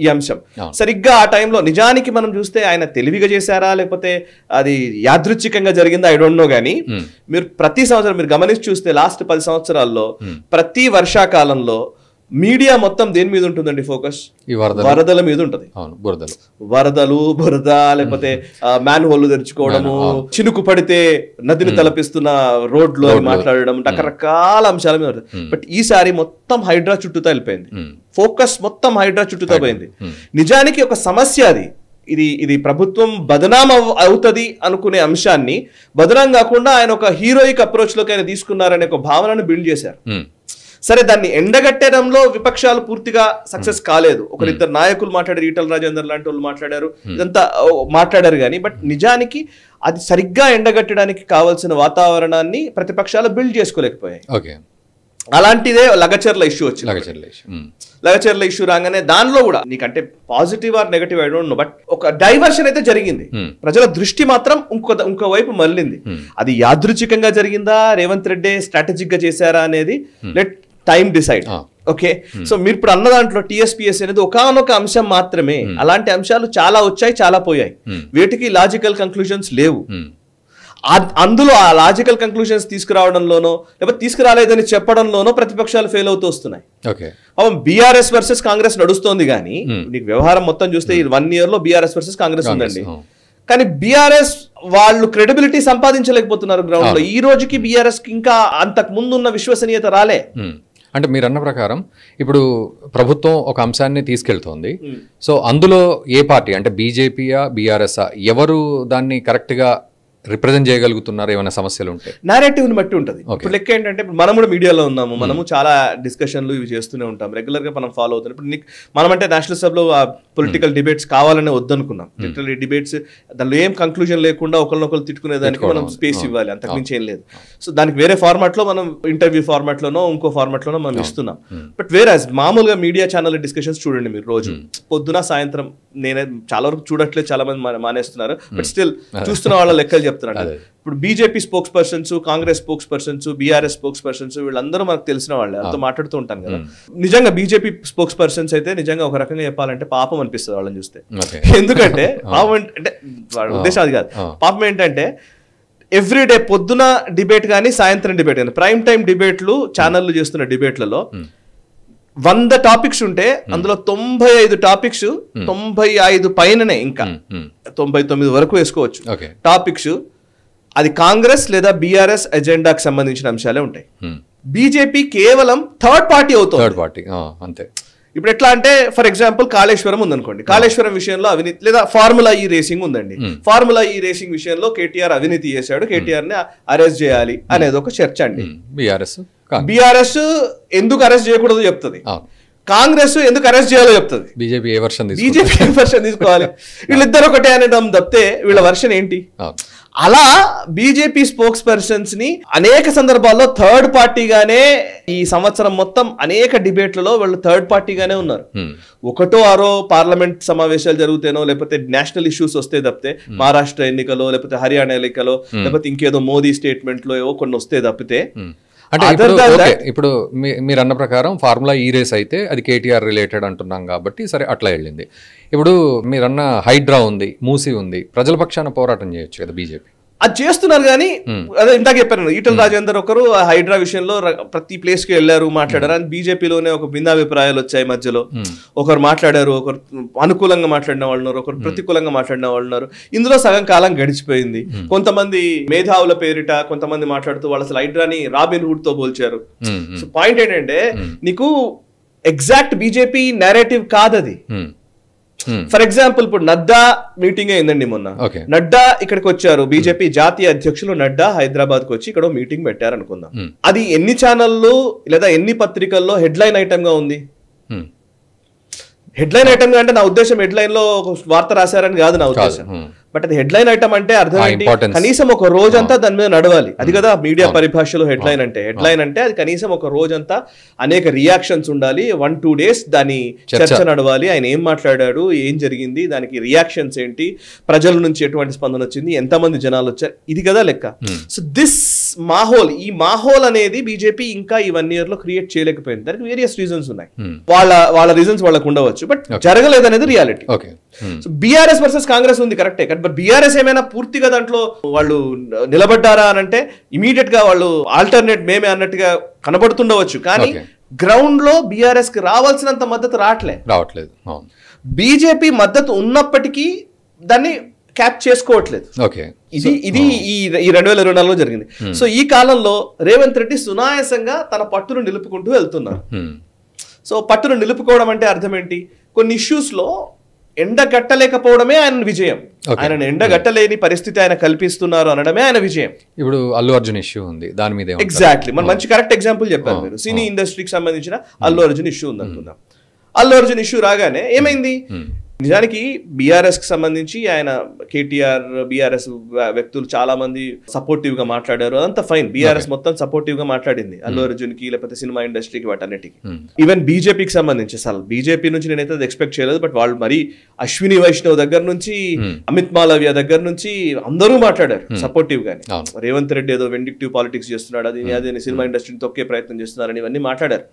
ఈ అంశం సరిగ్గా ఆ టైంలో నిజానికి మనం చూస్తే ఆయన తెలివిగా చేశారా లేకపోతే అది యాదృచ్ఛికంగా జరిగిందా ఐ డోంట్ నో. కానీ మీరు ప్రతి సంవత్సరం మీరు గమనించి చూస్తే లాస్ట్ 10 సంవత్సరాల్లో ప్రతి వర్షాకాలంలో మీడియా మొత్తం దేని మీద ఉంటుందండి ఫోకస్? వరదల మీద ఉంటుంది. వరదలు, బురద, లేకపోతే మ్యాన్ హోల్ తెరుచుకోవడము, చినుకు పడితే నదిని తలపిస్తున్న రోడ్లు అని మాట్లాడడం, రకరకాల అంశాల మీద ఉంటుంది. బట్ ఈసారి మొత్తం హైడ్రా చుట్టూతో వెళ్ళిపోయింది, ఫోకస్ మొత్తం హైడ్రా చుట్టూతో పోయింది. నిజానికి ఒక సమస్య అది. ఇది ప్రభుత్వం బదనాం అవుతుంది అనుకునే అంశాన్ని బదనాం కాకుండా ఆయన ఒక హీరోయిక్ అప్రోచ్ లోకి ఆయన తీసుకున్నారనే ఒక భావనను బిల్డ్ చేశారు. సరే, దాన్ని ఎండగట్టడంలో విపక్షాలు పూర్తిగా సక్సెస్ కాలేదు. ఒకరిద్దరు నాయకులు మాట్లాడారు, ఈటల రాజేందర్ లాంటి వాళ్ళు మాట్లాడారు, ఇదంతా మాట్లాడారు. కానీ బట్ నిజానికి అది సరిగ్గా ఎండగట్టడానికి కావాల్సిన వాతావరణాన్ని ప్రతిపక్షాలు బిల్డ్ చేసుకోలేకపోయాయి. అలాంటిదే లగచర్ల ఇష్యూ వచ్చింది. లగచర్ల ఇష్యూ రాగానే దానిలో కూడా నీకంటే positive or negative I don't no, but ఒక డైవర్షన్ అయితే జరిగింది. ప్రజల దృష్టి మాత్రం ఇంకో వైపు మళ్ళింది. అది యాదృచ్ఛికంగా జరిగిందా, రేవంత్ రెడ్డి స్ట్రాటజిక్ గా చేశారా అనేది let time decide. Okay, so మీరు ఇప్పుడు అన్న దాంట్లో టీఎస్పీఎస్ అనేది ఒకానొక అంశం మాత్రమే. అలాంటి అంశాలు చాలా వచ్చాయి, చాలా పోయాయి. వీటికి లాజికల్ కంక్లూజన్స్ లేవు. అందులో ఆ లాజికల్ కంక్లూజన్స్ తీసుకురావడంలోనో లేకపోతే తీసుకురాలేదని చెప్పడంలోనో ప్రతిపక్షాలు ఫెయిల్ అవుతూ వస్తున్నాయి. బీఆర్ఎస్ వర్సెస్ కాంగ్రెస్ నడుస్తోంది, కానీ నీకు వ్యవహారం మొత్తం చూస్తే 1 year లో బీఆర్ఎస్ వర్సెస్ కాంగ్రెస్ ఉందండి. కానీ బీఆర్ఎస్ వాళ్ళు క్రెడిబిలిటీ సంపాదించలేకపోతున్నారు గ్రౌండ్ లో. ఈ రోజుకి బీఆర్ఎస్ ఇంకా అంతకు ముందు ఉన్న విశ్వసనీయత రాలే. అంటే మీరు అన్న ప్రకారం ఇప్పుడు ప్రభుత్వం ఒక అంశాన్ని తీసుకెళ్తోంది. సో అందులో ఏ పార్టీ అంటే బీజేపీయా బీఆర్ఎస్ఆ ఎవరు దాన్ని కరెక్ట్గా రిప్రజెంట్ చేయగలుగుతున్నారు? ఏమైనా సమస్యలు ఉంటాయి? నారేటివ్ ని బట్టి ఉంటుంది. ఇప్పుడు లెక్క ఏంటంటే మనం కూడా మీడియాలో ఉన్నాము, మనము చాలా డిస్కషన్లు ఇవి చేస్తూనే ఉంటాం, రెగ్యులర్ గా మనం ఫాలో అవుతున్నాం. ఇప్పుడు మనం అంటే నేషనల్ సభలో పొలిటికల్ డిబేట్స్ కావాలనే వద్దనుకున్నాం. లిటరల్లీ డిబేట్స్ దానిలో ఏం కంక్లూజన్ లేకుండా ఒకరినొకరు తిట్టుకునే దానికి మనం స్పేస్ ఇవ్వాలి, అంతకుమించి ఏం లేదు. సో దానికి వేరే ఫార్మాట్ లో మనం ఇంటర్వ్యూ ఫార్మాట్ లోనో ఇంకో ఫార్మాట్ లోనో మనం ఇస్తున్నాం. బట్ వేరే మామూలుగా మీడియా ఛానల్ డిస్కషన్స్ చూడండి మీరు, రోజు పొద్దున సాయంత్రం. నేనే చాలా వరకు చూడట్లేదు, చాలా మంది మానేస్తున్నారు, బట్ స్టిల్ చూస్తున్న వాళ్ళ లెక్కలు చెప్తున్నాను. ఇప్పుడు BJP spokes persons, Congress spokes persons, BRS spokes persons వీళ్ళందరూ మనకు తెలిసిన వాళ్ళే, అంతా మాట్లాడుతూ ఉంటాను కదా. నిజంగా బీజేపీ స్పోక్స్ పర్సన్స్ అయితే నిజంగా ఒక రకంగా చెప్పాలంటే పాపం అనిపిస్తుంది వాళ్ళని చూస్తే. ఎందుకంటే పాపం అంటే ఉద్దేశం అది కాదు, పాపం ఏంటంటే ఎవ్రీడే పొద్దున డిబేట్ కానీ సాయంత్రం డిబేట్ కానీ ప్రైమ్ టైం డిబేట్లు ఛానళ్ళు చేస్తున్న డిబేట్లలో 100 టాపిక్స్ ఉంటే అందులో 95 టాపిక్స్ 95 పైననే, ఇంకా 99 వరకు వేసుకోవచ్చు టాపిక్స్, అది కాంగ్రెస్ లేదా బీఆర్ఎస్ ఎజెండాకి సంబంధించిన అంశాలే ఉంటాయి. బీజేపీ కేవలం థర్డ్ పార్టీ అవుతుంది. అంతే. ఇప్పుడు ఎట్లా అంటే ఫర్ ఎగ్జాంపుల్ కాళేశ్వరం ఉందనుకోండి, కాళేశ్వరం విషయంలో అవినీతి, లేదా ఫార్ములా ఈ రేసింగ్ ఉందండి, ఫార్ములా ఈ రేసింగ్ విషయంలో కేటీఆర్ అవినీతి చేశాడు, కేటీఆర్ ని అరెస్ట్ చేయాలి అనేది ఒక చర్చ అండి. బీఆర్ఎస్ ఎందుకు అరెస్ట్ చేయకూడదు చెప్తుంది, కాంగ్రెస్ ఎందుకు అరెస్ట్ చేయాలో చెప్తుంది, బీజేపీ ఏ వర్షన్ తీసుకోవాలి. వీళ్ళిద్దరు ఒకటే అనేటం తప్పితే వీళ్ళ వర్షన్ ఏంటి? అలా బీజేపీ స్పోక్స్ పర్సన్స్ ని అనేక సందర్భాల్లో థర్డ్ పార్టీగానే ఈ సంవత్సరం మొత్తం అనేక డిబేట్లలో వాళ్ళు థర్డ్ పార్టీగానే ఉన్నారు. ఒకటో ఆరో పార్లమెంట్ సమావేశాలు జరుగుతేనో లేకపోతే నేషనల్ ఇష్యూస్ వస్తే తప్పితే, మహారాష్ట్ర ఎన్నికలో లేకపోతే హర్యానా ఎన్నికలో లేకపోతే ఇంకేదో మోదీ స్టేట్మెంట్ లో ఏవో కొన్ని వస్తే తప్పితే. అంటే ఇప్పుడు మీరు అన్న ప్రకారం ఫార్ములా ఈ రేస్ అయితే అది కేటీఆర్ రిలేటెడ్ అంటున్నాం కాబట్టి సరే అట్లా వెళ్ళింది. ఇప్పుడు మీరన్న హైడ్రా ఉంది, మూసీ ఉంది, ప్రజల పక్షాన పోరాటం చేయొచ్చు కదా బీజేపీ. అది చేస్తున్నారు, కానీ అదే ఇందాక చెప్పాను, ఈటల రాజేందర్ ఒకరు హైడ్రా విషయంలో ప్రతి ప్లేస్ కి వెళ్ళారు, మాట్లాడారు. అని బీజేపీలోనే ఒక భిన్నాభిప్రాయాలు వచ్చాయి మధ్యలో. ఒకరు మాట్లాడారు, ఒకరు అనుకూలంగా మాట్లాడిన వాళ్ళు ఉన్నారు, ఒకరు ప్రతికూలంగా మాట్లాడిన వాళ్ళు ఉన్నారు. ఇందులో సగం కాలం గడిచిపోయింది. కొంతమంది మేధావుల పేరిట కొంతమంది మాట్లాడుతూ వాళ్ళు అసలు హైడ్రాని రాబిన్ హుడ్ తో పోల్చారు. సో పాయింట్ ఏంటంటే నీకు ఎగ్జాక్ట్ బీజేపీ నేరేటివ్ కాదది. ఫర్ ఎగ్జాంపుల్ ఇప్పుడు నడ్డా మీటింగ్ అయిందండి మొన్న. నడ్డా ఇక్కడికి వచ్చారు, బీజేపీ జాతీయ అధ్యక్షులు నడ్డా హైదరాబాద్ కు వచ్చి ఇక్కడ మీటింగ్ పెట్టారు అనుకుందాం. అది ఎన్ని ఛానళ్ళు లేదా ఎన్ని పత్రికల్లో హెడ్లైన్ ఐటమ్ గా ఉంది? హెడ్లైన్ ఐటమ్ అంటే నా ఉద్దేశం హెడ్లైన్ లో ఒక వార్త రాశారని కాదు నా ఉద్దేశం. బట్ అది హెడ్లైన్ ఐటమ్ అంటే అర్థం ఏంటి? కనీసం ఒక రోజంతా దాని మీద నడవాలి. అది కదా మీడియా పరిభాషలో హెడ్లైన్ అంటే. హెడ్లైన్ అంటే అది కనీసం ఒక రోజంతా అనేక రియాక్షన్స్ ఉండాలి, 1-2 days దాని చర్చ నడవాలి. ఆయన ఏం మాట్లాడాడు, ఏం జరిగింది, దానికి రియాక్షన్స్ ఏంటి, ప్రజల నుంచి ఎటువంటి స్పందన వచ్చింది, ఎంతమంది జనాలు వచ్చారు, ఇది కదా లెక్క. సో దిస్ మాహోల్, ఈ మాహోల్ అనేది బీజేపీ ఇంకా ఈ 1 year లో క్రియేట్ చేయలేకపోయింది. దానికి వేరియస్ రీజన్స్ ఉన్నాయి, వాళ్ళ రీజన్స్ వాళ్ళకు ఉండవచ్చు, బట్ జరగలేదు అనేది reality. So BRS versus Congress ఉంది కరెక్టే, బట్ బీఆర్ఎస్ ఏమైనా పూర్తిగా దాంట్లో వాళ్ళు నిలబడ్డారా అని అంటే ఇమీడియట్ గా వాళ్ళు ఆల్టర్నేట్ మేమే అన్నట్టుగా కనబడుతుండవచ్చు, కానీ గ్రౌండ్ లో బీఆర్ఎస్ కి రావాల్సినంత మద్దతు రావట్లేదు. బీజేపీ మద్దతు ఉన్నప్పటికీ దాన్ని క్యాప్ చేసుకోవట్లేదు. ఇది ఈ 2024లో జరిగింది. సో ఈ కాలంలో రేవంత్ రెడ్డి సునాయాసంగా తన పట్టును నిలుపుకుంటూ వెళ్తున్నారు. సో పట్టును నిలుపుకోవడం అంటే అర్థం ఏంటి? కొన్ని ఇష్యూస్ లో ఎండగట్టలేకపోవడమే ఆయన విజయం. ఆయన ఎండగట్టలేని పరిస్థితి ఆయన కల్పిస్తున్నారు అనడమే ఆయన విజయం. ఇప్పుడు అల్లు అర్జున్ ఇష్యూ ఉంది, దాని మీద ఎగ్జాక్ట్లీ మన మంచి కరెక్ట్ ఎగ్జాంపుల్ చెప్పారు మీరు. సినీ ఇండస్ట్రీకి సంబంధించిన అల్లు అర్జున్ ఇష్యూ ఉంది అనుకుందాం. అల్లు అర్జున్ ఇష్యూ రాగానే ఏమైంది? నిజానికి బీఆర్ఎస్ కి సంబంధించి ఆయన కేటీఆర్ బీఆర్ఎస్ వ్యక్తులు చాలా మంది సపోర్టివ్ గా మాట్లాడారు, అదంతా ఫైన్. బీఆర్ఎస్ మొత్తం సపోర్టివ్ గా మాట్లాడింది అల్లు అర్జున్ కి, లేకపోతే సినిమా ఇండస్ట్రీకి, వాటన్నిటికి. ఈవెన్ బీజేపీకి సంబంధించి అసలు బీజేపీ నుంచి నేనైతే అది ఎక్స్పెక్ట్ చేయలేదు. బట్ వాళ్ళు మరి అశ్విని వైష్ణవ్ దగ్గర నుంచి అమిత్ మాలవ్య దగ్గర నుంచి అందరూ మాట్లాడారు సపోర్టివ్ గానే. రేవంత్ రెడ్డి ఏదో వెండిక్టివ్ పాలిటిక్స్ చేస్తున్నాడు, అదే సినిమా ఇండస్ట్రీని తొక్కే ప్రయత్నం చేస్తున్నారని ఇవన్నీ మాట్లాడారు.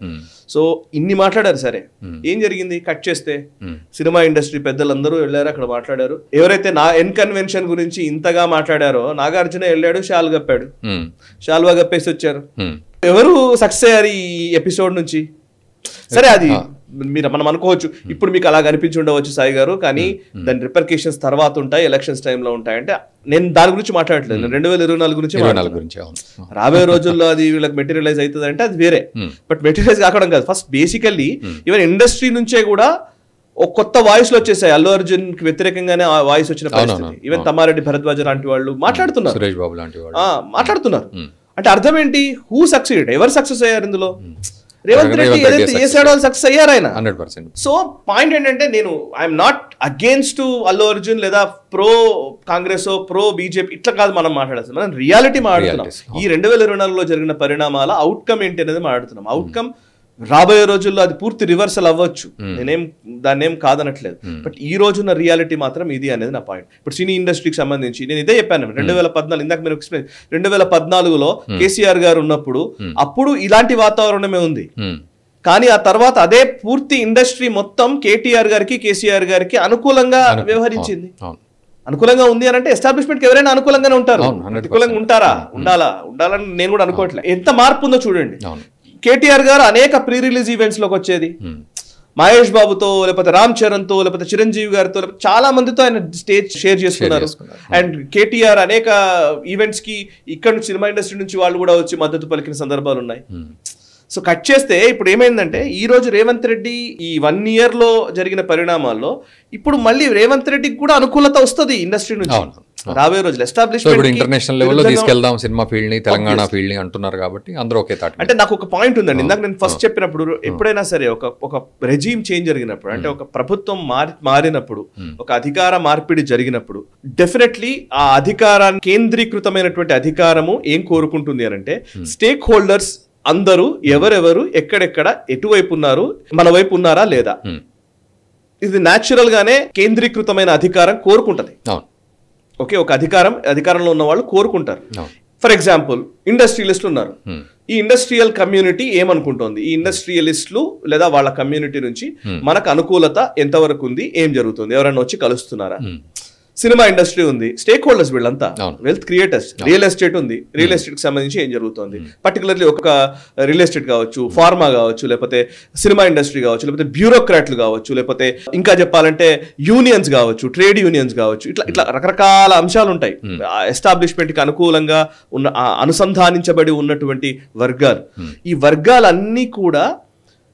సో ఇన్ని మాట్లాడారు. సరే, ఏం జరిగింది? కట్ చేస్తే సినిమా ఇండస్ట్రీ పెద్దలందరూ వెళ్ళారు, అక్కడ మాట్లాడారు. ఎవరైతే నా ఎన్ కన్వెన్షన్ గురించి ఇంతగా మాట్లాడారో నాగార్జున వెళ్ళాడు, షాల్ గప్పాడు, షాల్వా గప్పేసి వచ్చారు. ఎవరు సక్సెస్ అయ్యారు ఈ ఎపిసోడ్ నుంచి? సరే, అది మనం అనుకోవచ్చు ఇప్పుడు మీకు అలా కనిపించి ఉండవచ్చు సాయి గారు, కానీ దాని రిపర్కేషన్స్ తర్వాత ఉంటాయి, ఎలక్షన్స్ టైంలో ఉంటాయి. అంటే నేను దాని గురించి మాట్లాడట్లేదు, నేను 2024 గురించి. రాబోయే రోజుల్లో అది వీళ్ళకి మెటీరియలైజ్ అవుతుంది అంటే అది వేరే. బట్ మెటీరియలైజ్ కావడం కాదు, ఫస్ట్ బేసికల్లీ ఈవెన్ ఇండస్ట్రీ నుంచే కూడా ఒక కొత్త వాయిస్లు వచ్చేసాయి. అల్లు అర్జున్ కి వ్యతిరేకంగానే ఆ వాయిస్ వచ్చిన పరిస్థితి. ఈవెన్ తమ్మారెడ్డి భరద్వాజ లాంటి వాళ్ళు మాట్లాడుతున్నారు, సురేష్ బాబు లాంటి వాళ్ళు మాట్లాడుతున్నారు. అంటే అర్థం ఏంటి? Who succeed? ఎవరు సక్సెస్ అయ్యారు ఇందులో? రేవంత్ రెడ్డి ఏదైతే చేసాడో సక్సెస్ అయ్యారు ఆయన. 100%. సో పాయింట్ ఏంటంటే, నేను I'm not against Allu Arjun లేదా ప్రో కాంగ్రెస్ ప్రో బీజేపీ ఇట్లా కాదు మనం మాట్లాడాల్సింది. మనం రియాలిటీ మాట్లాడుతున్నాం. ఈ 2024లో జరిగిన పరిణామాల అవుట్కమ్ ఏంటి అనేది మాట్లాడుతున్నాం. అవుట్కమ్ రాబోయే రోజుల్లో అది పూర్తి రివర్సల్ అవ్వచ్చు, దాన్ని ఏం కాదనట్లేదు. బట్ ఈ రోజున్న రియాలిటీ మాత్రం ఇది అనేది నా పాయింట్. ఇప్పుడు సినీ ఇండస్ట్రీకి సంబంధించి నేను ఇదే చెప్పాను. 2014 ఇందాక మీరు ఎక్స్ప్లెయిన్, 2014లో కేసీఆర్ గారు ఉన్నప్పుడు అప్పుడు ఇలాంటి వాతావరణమే ఉంది. కానీ ఆ తర్వాత అదే పూర్తి ఇండస్ట్రీ మొత్తం కేటీఆర్ గారికి కేసీఆర్ గారికి అనుకూలంగా వ్యవహరించింది. అనుకూలంగా ఉంది అని అంటే ఎస్టాబ్లిష్మెంట్ కి ఎవరైనా అనుకూలంగానే ఉంటారు. అనుకూలంగా ఉండాలని నేను కూడా అనుకోవట్లేదు. ఎంత మార్పు ఉందో చూడండి. కేటీఆర్ గారు అనేక ప్రీ రిలీజ్ ఈవెంట్స్ లోకి వచ్చేది, మహేష్ బాబుతో, లేకపోతే రామ్ చరణ్ తో, లేకపోతే చిరంజీవి గారితో, చాలా మందితో ఆయన స్టేజ్ షేర్ చేసుకున్నారు. అండ్ కేటీఆర్ అనేక ఈవెంట్స్ కి ఇక్కడ నుంచి సినిమా ఇండస్ట్రీ నుంచి వాళ్ళు కూడా వచ్చి మద్దతు పలికిన సందర్భాలు ఉన్నాయి. సో కట్ చేస్తే ఇప్పుడు ఏమైందంటే, ఈ రోజు రేవంత్ రెడ్డి ఈ 1 year లో జరిగిన పరిణామాల్లో ఇప్పుడు మళ్ళీ రేవంత్ రెడ్డికి కూడా అనుకూలత వస్తుంది ఇండస్ట్రీ నుంచి రాబోయే రోజులు. ఎస్టాబ్లిష్మెంట్ ఇంటర్నేషనల్ లెవెల్లో తీసుకెళ్దాం సినిమా ఫీల్డ్ ని, తెలంగాణ ఫీల్డ్ ని అంటున్నారు కాబట్టి అందరూ ఒకే తాటి. అంటే నాకు ఒక పాయింట్ ఉందండి, ఇందాక నేను ఫస్ట్ చెప్పినప్పుడు, ఎప్పుడైనా సరే ఒక రెజీమ్ చేంజ్ జరిగినప్పుడు, అంటే ఒక ప్రభుత్వం మారినప్పుడు, ఒక అధికార మార్పిడి జరిగినప్పుడు, డెఫినెట్లీ ఆ అధికారాన్ని కేంద్రీకృతమైనటువంటి అధికారము ఏం కోరుకుంటుంది అని అంటే, స్టేక్ హోల్డర్స్ అందరూ ఎవరెవరు ఎక్కడెక్కడ ఎటువైపు ఉన్నారు, మన వైపు ఉన్నారా లేదా, ఇది న్యాచురల్ గానే కేంద్రీకృతమైన అధికారం కోరుకుంటది. ఓకే, ఒక అధికారంలో ఉన్న వాళ్ళు కోరుకుంటారు. ఫర్ ఎగ్జాంపుల్ ఇండస్ట్రియలిస్టులు ఉన్నారు. ఈ ఇండస్ట్రియల్ కమ్యూనిటీ ఏమనుకుంటోంది? ఈ ఇండస్ట్రియలిస్టులు లేదా వాళ్ళ కమ్యూనిటీ నుంచి మనకు అనుకూలత ఎంతవరకు ఉంది, ఏం జరుగుతుంది, ఎవరైనా వచ్చి కలుస్తున్నారా? సినిమా ఇండస్ట్రీ ఉంది, స్టేక్ హోల్డర్స్ వీళ్ళంతా వెల్త్ క్రియేటర్స్. రియల్ ఎస్టేట్ ఉంది, రియల్ ఎస్టేట్ కి సంబంధించి ఏం జరుగుతుంది, పర్టికులర్లీ ఒక రియల్ ఎస్టేట్ కావచ్చు, ఫార్మా కావచ్చు, లేకపోతే సినిమా ఇండస్ట్రీ కావచ్చు, లేకపోతే బ్యూరోక్రాట్లు కావచ్చు, లేకపోతే ఇంకా చెప్పాలంటే యూనియన్స్ కావచ్చు, ట్రేడ్ యూనియన్స్ కావచ్చు, ఇట్లా రకరకాల అంశాలు ఉంటాయి. ఎస్టాబ్లిష్మెంట్ కి అనుకూలంగా ఉన్న అనుసంధానించబడి ఉన్నటువంటి వర్గాలు. ఈ వర్గాలన్నీ కూడా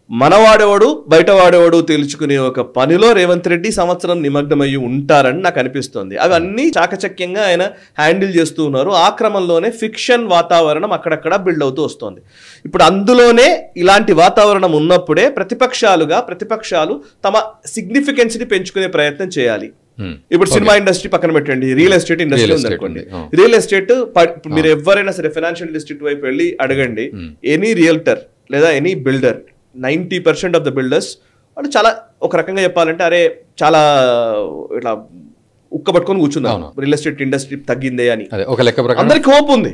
మనవాడేవాడు బయటవాడేవాడు తెలుసుకునే ఒక పనిలో రేవంత్ రెడ్డి సంవత్సరం నిమగ్నమయ్యి ఉంటారని నాకు అనిపిస్తుంది. అవి అన్ని చాకచక్యంగా ఆయన హ్యాండిల్ చేస్తూ ఉన్నారు. ఆ క్రమంలోనే ఫిక్షన్ వాతావరణం అక్కడక్కడ బిల్డ్ అవుతూ వస్తుంది. ఇప్పుడు అందులోనే ఇలాంటి వాతావరణం ఉన్నప్పుడే ప్రతిపక్షాలు తమ సిగ్నిఫికెన్స్ ని పెంచుకునే ప్రయత్నం చేయాలి. ఇప్పుడు సినిమా ఇండస్ట్రీ పక్కన పెట్టండి, రియల్ ఎస్టేట్ ఇండస్ట్రీ ఉంది అనుకోండి. రియల్ ఎస్టేట్ మీరు ఎవరైనా సరే ఫైనాన్షియల్ డిస్ట్రిక్ట్ వైపు వెళ్ళి అడగండి, ఎనీ రియల్టర్ లేదా any builder, 90% of the builders వాళ్ళు చాలా ఒక రకంగా చెప్పాలంటే, అరే చాలా ఇట్లా ఉక్కబట్టుకొని కూర్చున్నారు రియల్ ఎస్టేట్ ఇండస్ట్రీ తగ్గిందే అని. అందరికి హోప్ ఉంది,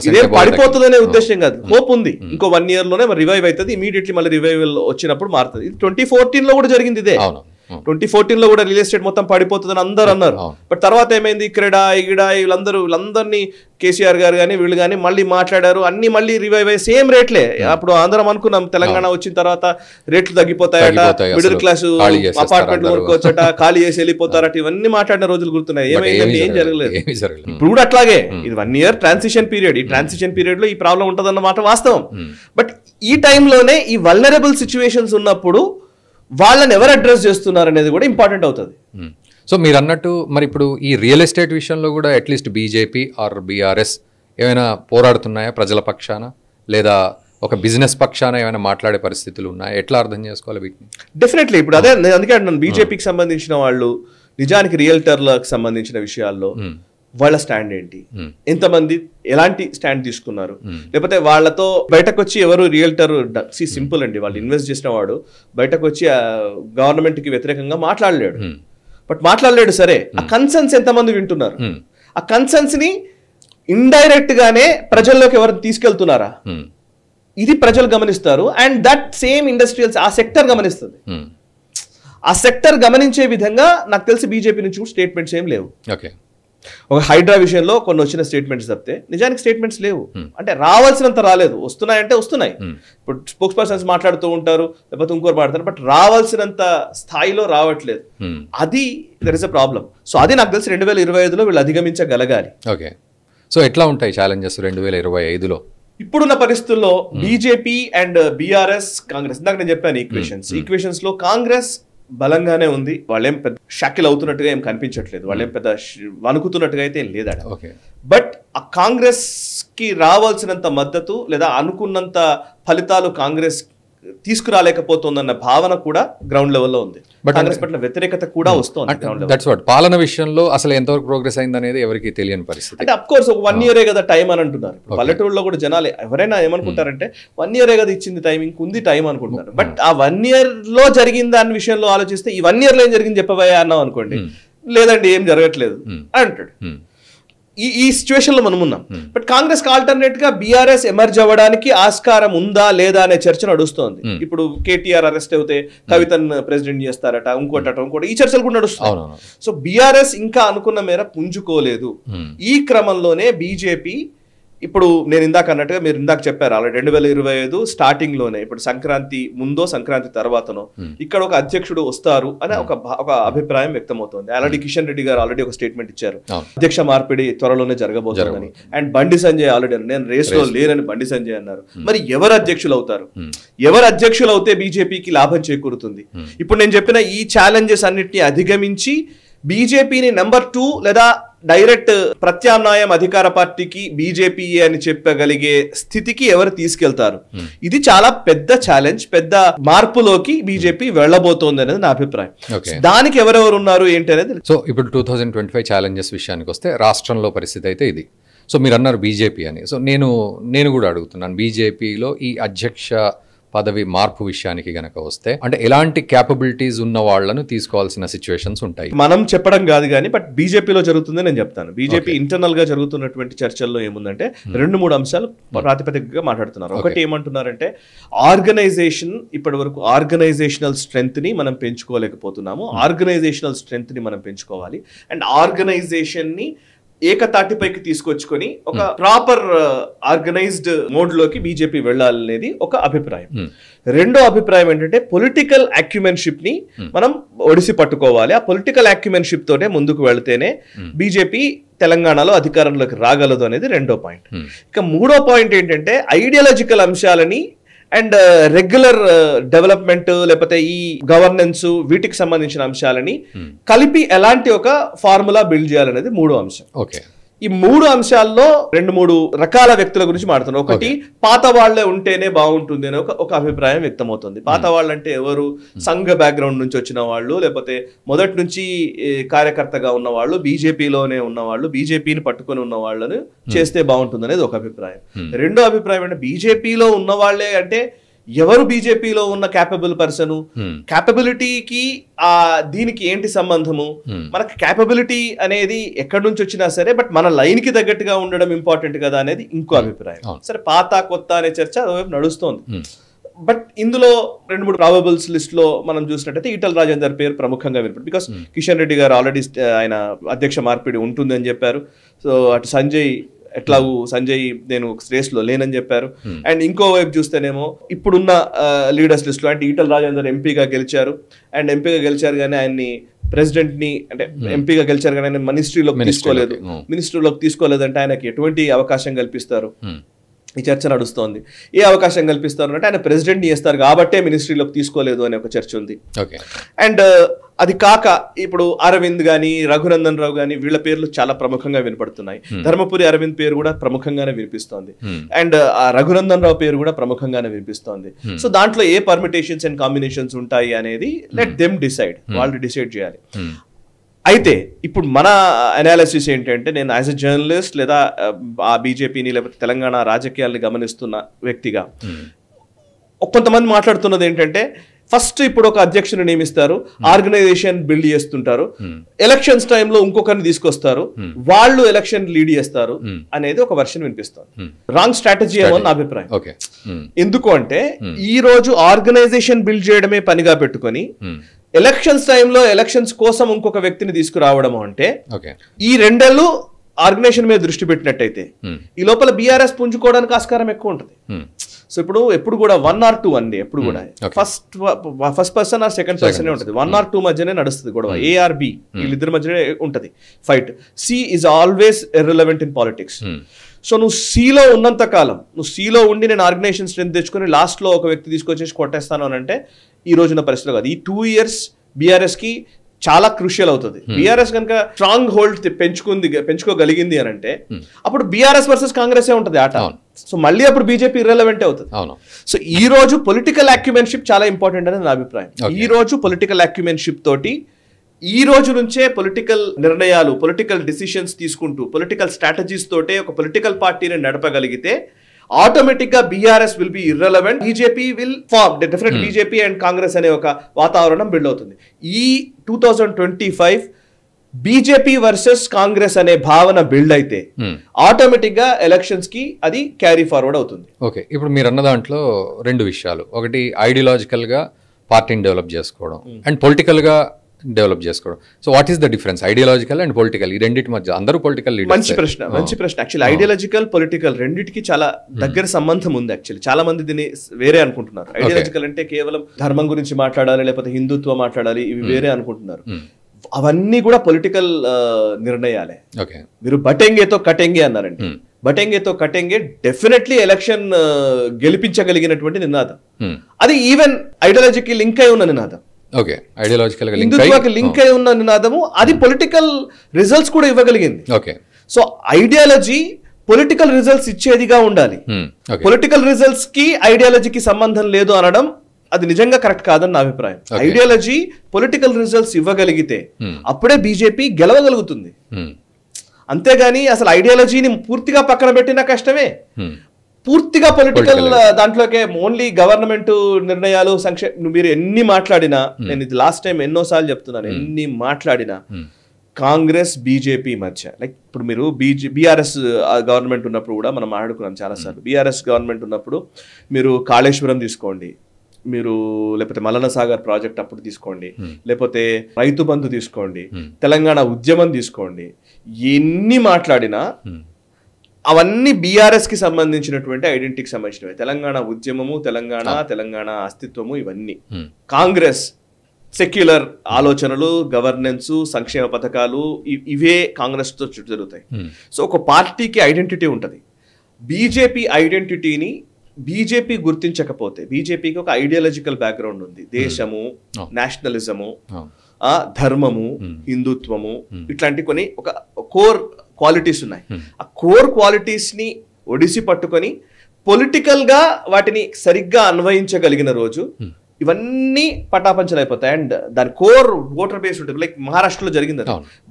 ఇదే పడిపోతుందనే ఉద్దేశం కాదు, హోప్ ఉంది. ఇంకో 1 year లోనే రివైవ్ అవుతుంది, ఇమీడియట్లీ మళ్ళీ రివైవల్ వచ్చినప్పుడు మారుతుంది. 2014 లో కూడా జరిగింది ఇదే. 2014 లో కూడా రియల్ ఎస్టేట్ మొత్తం పడిపోతుందని అందరు అన్నారు. బట్ తర్వాత ఏమైంది, క్రెడా ఇగిడా వీళ్ళందరినీ కేసీఆర్ గారు కానీ వీళ్ళు కానీ మళ్ళీ మాట్లాడారు, అన్ని మళ్ళీ రివైవ్ అయ్యి సేమ్ రేట్లే. అప్పుడు అందరం అనుకున్నాం తెలంగాణ వచ్చిన తర్వాత రేట్లు తగ్గిపోతాయట, మిడిల్ క్లాస్ అపార్ట్మెంట్లు కొనుక్కోవచ్చట, ఖాళీ చేసి వెళ్ళిపోతారట, ఇవన్నీ మాట్లాడిన రోజులు గుర్తున్నాయి. ఏమైందంటే ఏం జరగలేదు. ఇప్పుడు కూడా అట్లాగే, ఇది 1 year ట్రాన్సిషన్ పీరియడ్. ఈ ట్రాన్సిషన్ పీరియడ్ లో ఈ ప్రాబ్లం ఉంటుందన్నమాట వాస్తవం. బట్ ఈ టైంలోనే ఈ వల్నరబుల్ సిచ్యువేషన్స్ ఉన్నప్పుడు వాళ్ళని ఎవరు అడ్రస్ చేస్తున్నారు అనేది కూడా ఇంపార్టెంట్ అవుతుంది. సో మీరు అన్నట్టు మరి ఇప్పుడు ఈ రియల్ ఎస్టేట్ విషయంలో కూడా అట్లీస్ట్ బీజేపీ ఆర్ బీఆర్ఎస్ ఏమైనా పోరాడుతున్నాయా ప్రజల పక్షాన, లేదా ఒక బిజినెస్ పక్షాన ఏమైనా మాట్లాడే పరిస్థితులు ఉన్నాయి? ఎట్లా అర్థం చేసుకోవాలి వీటిని? డెఫినెట్లీ ఇప్పుడు అదే అందుకే అంటున్నాను, బీజేపీకి సంబంధించిన వాళ్ళు నిజానికి రియల్టర్లకు సంబంధించిన విషయాల్లో వాళ్ళ స్టాండ్ ఏంటి, ఎంతమంది ఎలాంటి స్టాండ్ తీసుకున్నారు, లేకపోతే వాళ్ళతో బయటకు వచ్చి ఎవరు రియల్టర్ సింపుల్ అండి, వాళ్ళు ఇన్వెస్ట్ చేసిన వాడు బయటకు వచ్చి గవర్నమెంట్ కి వ్యతిరేకంగా మాట్లాడలేడు. బట్ మాట్లాడలేడు సరే, ఆ కన్సర్న్స్ ఎంతమంది వింటున్నారు, ఆ కన్సర్న్స్ ని ఇండైరెక్ట్ గానే ప్రజల్లోకి ఎవరు తీసుకెళ్తున్నారా, ఇది ప్రజలు గమనిస్తారు. అండ్ దట్ సేమ్ ఇండస్ట్రియల్స్ ఆ సెక్టర్ గమనిస్తుంది. ఆ సెక్టర్ గమనించే విధంగా నాకు తెలిసి బీజేపీ నుంచి కూడా స్టేట్మెంట్స్ ఏం లేవు. ఒక హైడ్రా విషయంలో కొన్ని వచ్చిన స్టేట్మెంట్స్ తప్పితే నిజానికి స్టేట్మెంట్స్ లేవు. అంటే రావాల్సినంత రాలేదు, వస్తున్నాయంటే వస్తున్నాయి. ఇప్పుడు స్పోక్స్ పర్సన్స్ మాట్లాడుతూ ఉంటారు, లేకపోతే ఇంకోరు మాట్లాడతారు, బట్ రావాల్సినంత స్థాయిలో రావట్లేదు. అది there is a problem. So అది నాకు తెలిసి 2025లో వీళ్ళు అధిగమించగలగాలి. ఓకే, సో ఎట్లా ఉంటాయి ఛాలెంజెస్ 2025లో? ఇప్పుడున్న పరిస్థితుల్లో బీజేపీ అండ్ బీఆర్ఎస్ కాంగ్రెస్, ఇందాక నేను చెప్పాను ఈక్వేషన్స్ లో కాంగ్రెస్ బలంగానే ఉంది. వాళ్ళేం పెద్ద షాకిల్ అవుతున్నట్టుగా ఏం కనిపించట్లేదు, వాళ్ళేం పెద్ద వణుకుతున్నట్టుగా అయితే ఏం లేదా. బట్ ఆ కాంగ్రెస్ కి రావాల్సినంత మద్దతు లేదా అనుకున్నంత ఫలితాలు కాంగ్రెస్ తీసుకురాలేకపోతుందన్న భావన కూడా గ్రౌండ్ లెవెల్లో ఉంది. కాంగ్రెస్ పట్ల వ్యతిరేకత కూడా వస్తుంది. పాలన విషయంలో అసలు ఎంతవరకు ప్రోగ్రెస్ అయింది అనేది ఎవరికి తెలియని పరిస్థితి. అంటే అఫ్ కోర్స్ ఒక 1 year కదా టైం అని అంటున్నారు. పల్లెటూరులో కూడా జనాలు ఎవరైనా ఏమనుకుంటారంటే 1 year కదా ఇచ్చింది టైమింగ్, ఉంది టైం అనుకుంటున్నారు. బట్ ఆ 1 year లో జరిగిన దాని విషయంలో ఆలోచిస్తే ఈ 1 year లో ఏం జరిగింది చెప్పబోయా అన్నాం అనుకోండి, లేదండి ఏం జరగట్లేదు అంటాడు. ఈ సిచ్యువేషన్ లో మనం ఉన్నాం. బట్ కాంగ్రెస్ కి ఆల్టర్నేట్ గా బీఆర్ఎస్ ఎమర్జ్ అవ్వడానికి ఆస్కారం ఉందా లేదా అనే చర్చ నడుస్తోంది. ఇప్పుడు కేటీఆర్ అరెస్ట్ అవుతే కవితన్ ప్రెసిడెంట్ చేస్తారట, ఇంకోటి ఈ చర్చలు కూడా నడుస్తాయి. సో బీఆర్ఎస్ ఇంకా అనుకున్న మేర పుంజుకోలేదు. ఈ క్రమంలోనే బీజేపీ ఇప్పుడు నేను ఇందాక అన్నట్టుగా మీరు ఇందాక చెప్పారు ఆల్రెడీ 2025 స్టార్టింగ్ లోనే, ఇప్పుడు సంక్రాంతి ముందో సంక్రాంతి తర్వాతనో ఇక్కడ ఒక అధ్యక్షుడు వస్తారు అనే ఒక అభిప్రాయం వ్యక్తమవుతోంది. ఆల్రెడీ కిషన్ రెడ్డి గారు ఆల్రెడీ ఒక స్టేట్మెంట్ ఇచ్చారు, అధ్యక్ష మార్పిడి త్వరలోనే జరగబోతుందని. అండ్ బండి సంజయ్ ఆల్రెడీ నేను రేస్ లో లేరని బండి సంజయ్ అన్నారు. మరి ఎవరు అధ్యక్షులు అవుతారు, ఎవరు అధ్యక్షులు అవుతే బీజేపీకి లాభం చేకూరుతుంది? ఇప్పుడు నేను చెప్పిన ఈ ఛాలెంజెస్ అన్నిటిని అధిగమించి బీజేపీని నెంబర్ 2 లేదా డైరెక్ట్ ప్రత్యామ్నాయం అధికార పార్టీకి బీజేపీ అని చెప్పగలిగే స్థితికి ఎవరు తీసుకెళ్తారు? ఇది చాలా పెద్ద ఛాలెంజ్, పెద్ద మార్పులోకి బీజేపీ వెళ్ళబోతోంది అనేది నా అభిప్రాయం. దానికి ఎవరెవరు ఉన్నారు ఏంటి అనేది. సో ఇప్పుడు 2025 ఛాలెంజెస్ విషయానికి వస్తే రాష్ట్రంలో పరిస్థితి అయితే ఇది. సో మీరు అన్నారు బీజేపీ అని, సో నేను కూడా అడుగుతున్నాను, బీజేపీలో ఈ అధ్యక్ష పదవి మార్పు విషయానికి గనక వస్తే అంటే ఎలాంటి క్యాపబిలిటీస్ ఉన్న వాళ్ళను తీసుకోవాల్సిన సిచ్యువేషన్స్ ఉంటాయి? మనం చెప్పడం కాదు కానీ బట్ బీజేపీలో జరుగుతుందని నేను చెప్తాను. బీజేపీ ఇంటర్నల్ గా జరుగుతున్నటువంటి చర్చల్లో ఏముందంటే 2-3 అంశాలు ప్రాతిపదికగా మాట్లాడుతున్నారు. ఒకటి ఏమంటున్నారంటే ఆర్గనైజేషన్, ఇప్పటి వరకు ఆర్గనైజేషనల్ స్ట్రెంగ్త్ ని మనం పెంచుకోలేకపోతున్నాము, ఆర్గనైజేషనల్ స్ట్రెంగ్త్ ని మనం పెంచుకోవాలి. అండ్ ఆర్గనైజేషన్ ని ఏకతాటిపైకి తీసుకొచ్చుకొని ఒక ప్రాపర్ ఆర్గనైజ్డ్ మోడ్ లోకి బీజేపీ వెళ్ళాలనేది ఒక అభిప్రాయం. రెండో అభిప్రాయం ఏంటంటే పొలిటికల్ అక్యుమెన్షిప్ ని మనం ఒడిసి పట్టుకోవాలి. ఆ పొలిటికల్ అక్యుమెన్షిప్ తోనే ముందుకు వెళితేనే బీజేపీ తెలంగాణలో అధికారంలోకి రాగలదు అనేది రెండో పాయింట్. ఇక మూడో పాయింట్ ఏంటంటే ఐడియాలజికల్ అంశాలని అండ్ రెగ్యులర్ డెవలప్మెంట్ లేకపోతే ఈ గవర్నెన్స్ వీటికి సంబంధించిన అంశాలని కలిపి ఎలాంటి ఒక ఫార్ములా బిల్డ్ చేయాలనేది మూడో అంశం. ఈ 3 అంశాల్లో 2-3 రకాల వ్యక్తుల గురించి మాట్లాడుతున్నాం. ఒకటి పాత వాళ్లే ఉంటేనే బాగుంటుంది అని ఒక అభిప్రాయం వ్యక్తమవుతుంది. పాత వాళ్ళు అంటే ఎవరు? సంఘ బ్యాక్గ్రౌండ్ నుంచి వచ్చిన వాళ్ళు, లేకపోతే మొదటి నుంచి కార్యకర్తగా ఉన్న వాళ్ళు, బీజేపీలోనే ఉన్న వాళ్ళు, బీజేపీని పట్టుకొని ఉన్న వాళ్ళని చేస్తే బాగుంటుంది అనేది ఒక అభిప్రాయం. రెండో అభిప్రాయం అంటే బీజేపీలో ఉన్న వాళ్లే అంటే ఎవరు? బీజేపీలో ఉన్న క్యాపబుల్ పర్సన్, క్యాపబిలిటీకి దీనికి ఏంటి సంబంధము? మనకి క్యాపబిలిటీ అనేది ఎక్కడి నుంచి వచ్చినా సరే బట్ మన లైన్ కి తగ్గట్టుగా ఉండడం ఇంపార్టెంట్ కదా అనేది ఇంకో అభిప్రాయం. సరే పాత కొత్త అనే చర్చ అటువైపు నడుస్తోంది. బట్ ఇందులో 2-3 ప్రాబబుల్స్ లిస్ట్ లో మనం చూసినట్టయితే ఈటల రాజేందర్ పేరు ప్రముఖంగా వినపడు. బికాస్ కిషన్ రెడ్డి గారు ఆల్రెడీ ఆయన అధ్యక్ష మార్పిడి ఉంటుంది అని చెప్పారు. సో అటు ఎట్లాగూ సంజయ్ నేను రేస్ లో లేనని చెప్పారు. అండ్ ఇంకో వైపు చూస్తేనేమో ఇప్పుడున్న లీడర్స్ లిస్ట్ లో అంటే ఈటల రాజేందర్ ఎంపీగా గెలిచారు. అండ్ ఎంపీగా గెలిచారు కానీ ఆయన్ని ప్రెసిడెంట్ ని అంటే ఎంపీగా గెలిచారు కానీ ఆయన మినిస్ట్రీలోకి తీసుకోలేదంటే ఆయనకి ఎటువంటి అవకాశం కల్పిస్తారు? ఈ చర్చ నడుస్తోంది. ఏ అవకాశం కల్పిస్తారు అంటే ఆయన ప్రెసిడెంట్ చేస్తారు కాబట్టే మినిస్ట్రీలోకి తీసుకోలేదు అనే ఒక చర్చ ఉంది. అండ్ అది కాక ఇప్పుడు అరవింద్ కానీ రఘునందన్ రావు కానీ వీళ్ళ పేర్లు చాలా ప్రముఖంగా వినపడుతున్నాయి. ధర్మపురి అరవింద్ పేరు కూడా ప్రముఖంగానే వినిపిస్తోంది. అండ్ రఘునందన్ రావు పేరు కూడా ప్రముఖంగానే వినిపిస్తోంది. సో దాంట్లో ఏ పర్మిటేషన్స్ అండ్ కాంబినేషన్స్ ఉంటాయి అనేది లెట్ దెమ్ డిసైడ్, వాళ్ళు డిసైడ్ చేయాలి. అయితే ఇప్పుడు మన అనాలిసిస్ ఏంటంటే, నేను యాజ్ ఎ జర్నలిస్ట్ లేదా ఆ బీజేపీని లేకపోతే తెలంగాణ రాజకీయాల్ని గమనిస్తున్న వ్యక్తిగా కొంతమంది మాట్లాడుతున్నది ఏంటంటే, ఫస్ట్ ఇప్పుడు ఒక అధ్యక్షుని నియమిస్తారు, ఆర్గనైజేషన్ బిల్డ్ చేస్తుంటారు, ఎలక్షన్స్ టైంలో ఇంకొకరిని తీసుకొస్తారు, వాళ్ళు ఎలక్షన్ లీడ్ చేస్తారు అనేది ఒక వర్షన్ వినిపిస్తుంది. రాంగ్ స్ట్రాటజీ ఏమో నా అభిప్రాయం. ఎందుకు అంటే ఈ రోజు ఆర్గనైజేషన్ బిల్డ్ చేయడమే పనిగా పెట్టుకొని ఎలక్షన్స్ టైంలో ఎలక్షన్స్ కోసం ఇంకొక వ్యక్తిని తీసుకురావడం అంటే ఈ రెండేళ్లు ఆర్గనైజేషన్ మీద దృష్టి పెట్టినట్టయితే ఈ లోపల బీఆర్ఎస్ పుంజుకోవడానికి ఆస్కారం ఎక్కువ ఉంటుంది. సో ఇప్పుడు ఎప్పుడు కూడా 1 or 2 అండి, ఎప్పుడు కూడా first person are second person ఉంటుంది. 1 or 2 మధ్యనే నడుస్తుంది గొడవ. ఏ ఆర్ బి వీళ్ళిద్దరి మధ్యనే ఉంటది fight. C is always irrelevant in politics. So నువ్వు సీలో ఉన్నంత కాలం, నువ్వు సీలో ఉండి నేను ఆర్గనైజేషన్ స్ట్రెంత్ తెచ్చుకొని లాస్ట్ లో ఒక వ్యక్తి తీసుకొచ్చేసి కొట్టేస్తాను అని అంటే ఈ రోజున పరిస్థితిలో కాదు. ఈ 2 years బీఆర్ఎస్ కి చాలా క్రూషియల్ అవుతుంది. బీఆర్ఎస్ కనుక స్ట్రాంగ్ హోల్డ్ పెంచుకోగలిగింది అని అంటే అప్పుడు బీఆర్ఎస్ వర్సెస్ కాంగ్రెస్ ఉంటది ఆట. సో మళ్ళీ అప్పుడు బీజేపీ ఇర్రెలవెంట్ అవుతుంది. సో ఈ రోజు పొలిటికల్ అక్యుమెన్షిప్ చాలా ఇంపార్టెంట్ అనేది నా అభిప్రాయం. ఈ రోజు పొలిటికల్ అక్యుమెన్షిప్ తోటి ఈ రోజు నుంచే పొలిటికల్ నిర్ణయాలు, పొలిటికల్ డిసిషన్స్ తీసుకుంటూ పొలిటికల్ స్ట్రాటజీస్ తోటే ఒక పొలిటికల్ పార్టీని నడపగలిగితే ఆటోమేటిక్ గా BRS will be irrelevant, BJP will form different. BJP and Congress అనే ఒక వాతావరణం బిల్డ్ అవుతుంది. ఈ 2025 బీజేపీ వర్సెస్ కాంగ్రెస్ అనే భావన బిల్డ్ అయితే ఆటోమేటిక్ గా ఎలక్షన్స్ కి అది క్యారీ ఫార్వర్డ్ అవుతుంది. ఓకే, ఇప్పుడు మీరు అన్న దాంట్లో 2 విషయాలు. ఒకటి ఐడియాలజికల్ గా పార్టీని డెవలప్ చేసుకోవడం అండ్ పొలిటికల్ గా డెవలప్ చేసుకోవడం. So what is the difference ideological and political? ఈ రెండింటి మధ్య అందరూ పొలిటికల్ లీడర్స్. మంచి ప్రశ్న. యాక్చువల్లీ ఐడియాలజికల్ పొలిటికల్ రెండింటికి చాలా దగ్గర సంబంధం ఉంది. యాక్చువల్లీ చాలా మంది దీన్ని వేరే అనుకుంటున్నారు. ఐడియాలజికల్ అంటే కేవలం ధర్మం గురించి మాట్లాడాలి లేకపోతే హిందుత్వం మాట్లాడాలి, ఇవి వేరే అనుకుంటున్నారు. అవన్నీ కూడా పొలిటికల్ నిర్ణయాలే. మీరు బటెంగేతో కటెంగే అన్నారండి. బటెంగేతో కటెంగే డెఫినెట్లీ ఎలక్షన్ గెలిపించగలిగినటువంటి నినాదం. అది ఈవెన్ ఐడియాలజీకి లింక్ అయి ఉన్న నినాదం. హిందుత్వకి లింక్ అయి ఉన్న నినాదము. అది పొలిటికల్ రిజల్ట్స్ కూడా ఇవ్వగలిగింది. సో ఐడియాలజీ పొలిటికల్ రిజల్ట్స్ ఇచ్చేదిగా ఉండాలి. పొలిటికల్ రిజల్ట్స్ కి ఐడియాలజీకి సంబంధం లేదు అనడం అది నిజంగా కరెక్ట్ కాదని నా అభిప్రాయం. ఐడియాలజీ పొలిటికల్ రిజల్ట్స్ ఇవ్వగలిగితే అప్పుడే బీజేపీ గెలవగలుగుతుంది. అంతేగాని అసలు ఐడియాలజీని పూర్తిగా పక్కన పెట్టిన కష్టమే. పూర్తిగా పొలిటికల్ దాంట్లోకే ఓన్లీ గవర్నమెంట్ నిర్ణయాలు మీరు ఎన్ని మాట్లాడినా, నేను ఇది లాస్ట్ టైం ఎన్నోసార్లు చెప్తున్నాను, ఎన్ని మాట్లాడినా కాంగ్రెస్ బీజేపీ మధ్య లైక్ ఇప్పుడు మీరు బీఆర్ఎస్ గవర్నమెంట్ ఉన్నప్పుడు కూడా మనం మాట్లాడుకున్నాం చాలాసార్లు. బీఆర్ఎస్ గవర్నమెంట్ ఉన్నప్పుడు మీరు కాళేశ్వరం తీసుకోండి, మీరు లేకపోతే మల్లన సాగర్ ప్రాజెక్ట్ అప్పుడు తీసుకోండి, లేకపోతే రైతు బంధు తీసుకోండి, తెలంగాణ ఉద్యమం తీసుకోండి, ఎన్ని మాట్లాడినా అవన్నీ బీఆర్ఎస్ కి సంబంధించినటువంటి ఐడెంటిటీకి సంబంధించినవి. తెలంగాణ ఉద్యమము, తెలంగాణ అస్తిత్వము, ఇవన్నీ. కాంగ్రెస్ సెక్యులర్ ఆలోచనలు, గవర్నెన్స్, సంక్షేమ పథకాలు, ఇవే కాంగ్రెస్ తో చుట్టూ జరుగుతాయి. సో ఒక పార్టీకి ఐడెంటిటీ ఉంటుంది. బీజేపీ ఐడెంటిటీని బీజేపీ గుర్తించకపోతే, బీజేపీకి ఒక ఐడియాలజికల్ బ్యాక్గ్రౌండ్ ఉంది. దేశము, నేషనలిజము, ధర్మము, హిందుత్వము, ఇట్లాంటి కొన్ని ఒక కోర్ క్వాలిటీస్ ఉన్నాయి. ఆ కోర్ క్వాలిటీస్ ని ఒడిసి పట్టుకొని పొలిటికల్ గా వాటిని సరిగ్గా అన్వయించగలిగిన రోజు ఇవన్నీ పటాపంచలైపోతాయి. అండ్ దాని కోర్ ఓటర్ బేస్ ఉంటుంది. లైక్ మహారాష్ట్రలో జరిగింది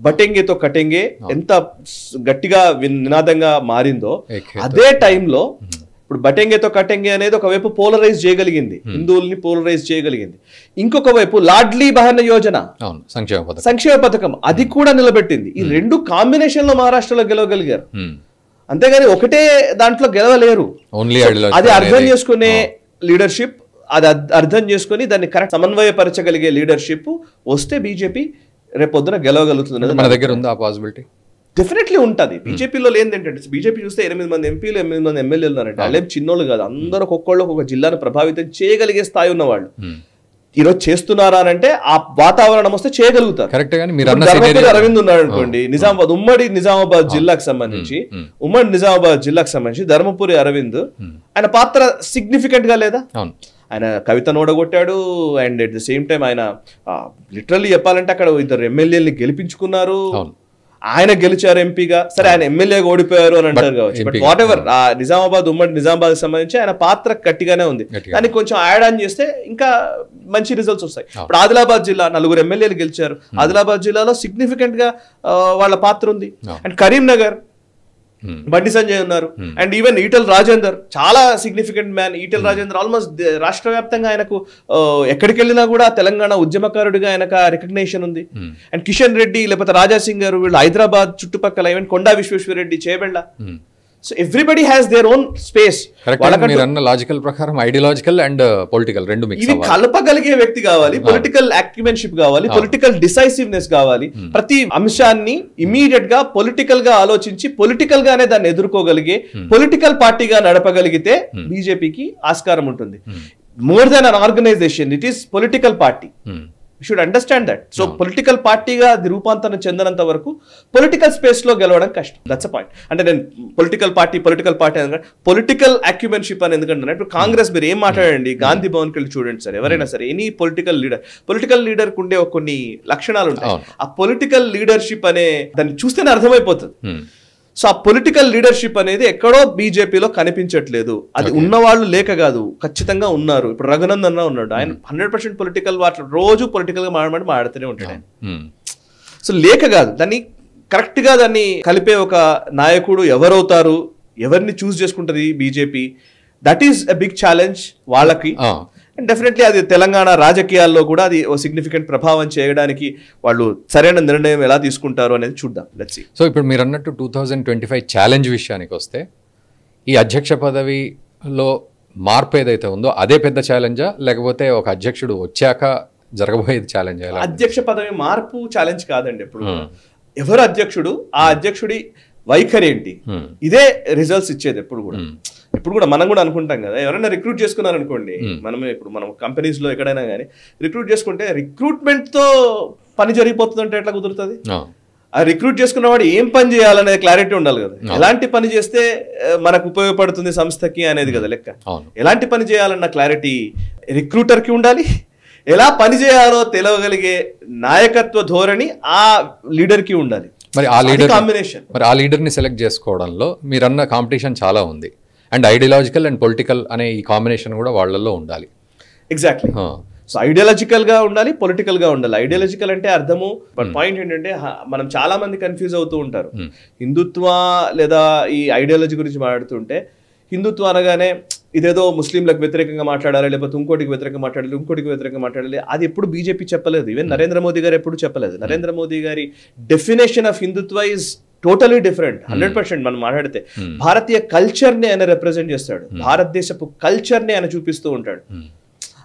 బటెంగేతో కటెంగే ఎంత గట్టిగా నినాదంగా మారిందో, అదే టైంలో ఇప్పుడు బటెంగేతో కటెంగే అనేది ఒకవైపు పోలరైజ్ చేయగలిగింది, హిందువుల్ని పోలరైజ్ చేయగలిగింది. ఇంకొక వైపు లాడ్లీ బహన యోజన, సంక్షేమ పథకం, అది కూడా నిలబెట్టింది. ఈ 2 కాంబినేషన్ లో మహారాష్ట్రలో గెలవగలిగారు. అంతేగాని ఒకటే దాంట్లో గెలవలేరు. అది అర్థం చేసుకునే లీడర్షిప్, అది అర్థం చేసుకుని దాన్ని కరెక్ట్ సమన్వయపరచగలిగే లీడర్షిప్ వస్తే బీజేపీ రేపొద్దున గెలవగలుగుతుంది. మన దగ్గర ఉందా పాసిబిలిటీ? డెఫినెట్లీ ఉంటుంది. బీజేపీలో లేనిది ఏంటంటే, బీజేపీ చూస్తే 8 మంది ఎంపీలు, 8 మంది ఎమ్మెల్యేలు ఉన్నారంటే వాళ్ళేం చిన్నోళ్ళు కాదు. అందరూ ఒక్కొక్కళ్ళు ఒక జిల్లాను ప్రభావితం చేయగలిగే స్థాయి ఉన్నవాళ్ళు. ఈరోజు చేస్తున్నారా అని అంటే ఆ వాతావరణం వస్తే చేయగలుగుతారు. కరెక్ట్. కానీ మీరు ధర్మపురి అరవింద్ ఉన్నాడు అనుకోండి, నిజామాబాద్ ఉమ్మడి నిజామాబాద్ జిల్లాకు సంబంధించి ధర్మపురి అరవింద్ ఆయన పాత్ర సిగ్నిఫికెంట్ గా లేదా? ఆయన కవితను ఓడగొట్టాడు and at the same time ఆయన లిటరల్లీ చెప్పాలంటే అక్కడ ఇద్దరు ఎమ్మెల్యేని గెలిపించుకున్నారు, ఆయన గెలిచారు ఎంపీగా. సరే ఆయన ఎమ్మెల్యేగా ఓడిపోయారు అని అంటారు కావచ్చు, బట్ వాట్ ఎవర్ ఆ ఉమ్మడి నిజామాబాద్ సంబంధించి ఆయన పాత్ర గట్టిగానే ఉంది. దానికి కొంచెం యాడ్ ఆన్ చేస్తే ఇంకా మంచి రిజల్ట్స్ వస్తాయి. ఇప్పుడు ఆదిలాబాద్ జిల్లా 4 ఎమ్మెల్యేలు గెలిచారు, ఆదిలాబాద్ జిల్లాలో సిగ్నిఫికెంట్ గా వాళ్ళ పాత్ర ఉంది. అండ్ కరీంనగర్ బండి సంజయ్ ఉన్నారు, అండ్ ఈవెన్ ఈటెల్ రాజేందర్ చాలా significant man. Eatala Rajender almost రాష్ట్ర వ్యాప్తంగా ఆయనకు ఎక్కడికి వెళ్ళినా కూడా తెలంగాణ ఉద్యమకారుడిగా ఆయనకు రికగ్నేషన్ ఉంది. అండ్ కిషన్ రెడ్డి లేకపోతే రాజాసింగ్ గారు వీళ్ళు హైదరాబాద్ చుట్టుపక్కల, even Konda Vishweshwar Reddy Chevella. So everybody has their own space. Logical ప్రకారం ఐడియాలజికల్ అండ్ పొలిటికల్ రెండు మిక్స్ ఇవి కలపగలిగే వ్యక్తి కావాలి, పొలిటికల్ యాక్యుమెన్షిప్ కావాలి, పొలిటికల్ డిసైసివ్నెస్ కావాలి. ప్రతి అంశాన్ని ఇమీడియట్ గా పొలిటికల్ గా ఆలోచించి పొలిటికల్ గానే దాన్ని ఎదుర్కోగలిగే పొలిటికల్ పార్టీగా నడపగలిగితే బీజేపీకి ఆస్కారం ఉంటుంది. More than an organisation, it is political party. Should understand that. So పొలిటికల్ పార్టీగా అది రూపాంతరం చెందినంత వరకు పొలిటికల్ స్పేస్ లో గెలవడం కష్టం. That's a point. అంటే నేను పొలిటికల్ పార్టీ పొలిటికల్ అక్యుమెన్షిప్ అని ఎందుకంటే ఇప్పుడు కాంగ్రెస్ మీరు ఏం మాట్లాడండి, గాంధీ భవన్కి వెళ్ళి చూడండి సార్, ఎవరైనా సరే ఎనీ పొలిటికల్ లీడర్ ఉండే కొన్ని లక్షణాలు ఉంటాయి. ఆ పొలిటికల్ లీడర్షిప్ అనే దాన్ని చూస్తేనే అర్థమైపోతుంది. సో ఆ పొలిటికల్ లీడర్షిప్ అనేది ఎక్కడో బీజేపీలో కనిపించట్లేదు. అది ఉన్నవాళ్ళు లేక కాదు, ఖచ్చితంగా ఉన్నారు. ఇప్పుడు రఘునందన్ రావు ఉన్నాడు, ఆయన 100% పొలిటికల్ రోజు పొలిటికల్ గా మాట్లాడుతూనే ఉంటాడు ఆయన. సో లేక కాదు, దాన్ని కరెక్ట్ గా దాన్ని కలిపే ఒక నాయకుడు ఎవరవుతారు, ఎవరిని చూస్ చేసుకుంటది బీజేపీ, that is a big challenge వాళ్ళకి. అండ్ డెఫినెట్లీ అది తెలంగాణ రాజకీయాల్లో కూడా అది ఓ సిగ్నిఫికెంట్ ప్రభావం చేయడానికి వాళ్ళు సరైన నిర్ణయం ఎలా తీసుకుంటారు అనేది చూద్దాం. Let's see. సో ఇప్పుడు మీరు అన్నట్టు 2025 ఛాలెంజ్ విషయానికి వస్తే ఈ అధ్యక్ష పదవిలో మార్పు ఏదైతే ఉందో అదే పెద్ద ఛాలెంజా, లేకపోతే ఒక అధ్యక్షుడు వచ్చాక జరగబోయేది ఛాలెంజ్? అధ్యక్ష పదవి మార్పు ఛాలెంజ్ కాదండి. ఇప్పుడు ఎవరు అధ్యక్షుడు, ఆ అధ్యక్షుడి వైఖరి ఏంటి, ఇదే రిజల్ట్స్ ఇచ్చేది. ఎప్పుడు కూడా మనం కూడా అనుకుంటాం కదా, ఎవరైనా రిక్రూట్ చేసుకున్నారు అనుకోండి, మనం కంపెనీస్ లో ఎక్కడైనా కానీ రిక్రూట్ చేసుకుంటే రిక్రూట్మెంట్ తో పని జరిగిపోతుందంటే ఎట్లా కుదురుతుంది? ఆ రిక్రూట్ చేసుకున్న వాడు ఏం పని చేయాలనే క్లారిటీ ఉండాలి కదా. ఎలాంటి పని చేస్తే మనకు ఉపయోగపడుతుంది సంస్థకి అనేది కదా లెక్క. ఎలాంటి పని చేయాలన్న క్లారిటీ రిక్రూటర్ కి ఉండాలి, ఎలా పని చేయాలో తెలవగలిగే నాయకత్వ ధోరణి ఆ లీడర్ కి ఉండాలి. మరి ఆ లీడర్ని సెలెక్ట్ చేసుకోవడంలో మీరన్న కాంపిటీషన్ చాలా ఉంది, అండ్ ఐడియాలజికల్ అండ్ పొలిటికల్ అనే ఈ కాంబినేషన్ కూడా వాళ్ళల్లో ఉండాలి. ఎగ్జాక్ట్లీ. సో ఐడియాలజికల్ గా ఉండాలి, పొలిటికల్ గా ఉండాలి. ఐడియాలజికల్ అంటే అర్థము, బట్ పాయింట్ ఏంటంటే మనం చాలా మంది కన్ఫ్యూజ్ అవుతూ ఉంటారు. హిందుత్వ లేదా ఈ ఐడియాలజీ గురించి మాట్లాడుతుంటే హిందుత్వ అనగానే ఇదేదో ముస్లింలకు వ్యతిరేకంగా మాట్లాడాలి, లేకపోతే ఇంకోటికి వ్యతిరేకంగా మాట్లాడాలి. అది ఎప్పుడు బీజేపీ చెప్పలేదు, ఈవెన్ నరేంద్ర మోదీ గారు ఎప్పుడు చెప్పలేదు. నరేంద్ర మోదీ గారి definition of Hindutva is totally different. 100% మనం మాట్లాడితే భారతీయ కల్చర్ ని ఆయన రిప్రజెంట్ చేస్తాడు, భారతదేశపు కల్చర్ ని ఆయన చూపిస్తూ ఉంటాడు.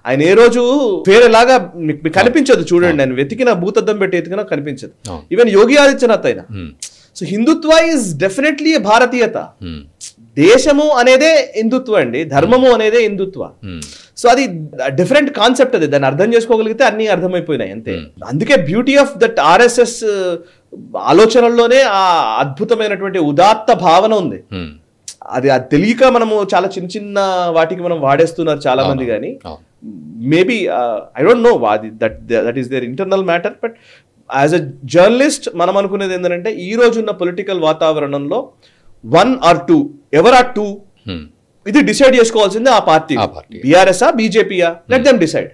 ఆయన ఏ రోజు వేరేలాగా మీకు కనిపించదు. చూడండి, ఆయన వెతికిన భూతద్దం పెట్టి ఎతికినా కనిపించదు. ఈవెన్ యోగి ఆదిత్యనాథ్ అయినా. సో హిందుత్వ ఈజ్ డెఫినెట్లీ భారతీయత. దేశము అనేదే హిందుత్వ అండి, ధర్మము అనేదే హిందుత్వ. సో అది డిఫరెంట్ కాన్సెప్ట్. అది దాన్ని అర్థం చేసుకోగలిగితే అన్ని అర్థమైపోయినాయి అంతే. అందుకే బ్యూటీ ఆఫ్ దట్ ఆర్ఎస్ఎస్ ఆలోచనల్లోనే ఆ అద్భుతమైనటువంటి ఉదాత్త భావన ఉంది. అది తెలియక మనము చాలా చిన్న వాటికి మనం వాడేస్తున్నారు చాలా మంది. కానీ maybe I don't know that is their internal matter. But as a journalist మనం అనుకునేది ఏంటంటే ఈ రోజున్న పొలిటికల్ వాతావరణంలో 1 or 2 ఎవరా 2 ఇది డిసైడ్ చేసుకోవాల్సిందే ఆ పార్టీ. బీఆర్ఎస్ బీజేపీయా, లెట్ దెమ్ డిసైడ్.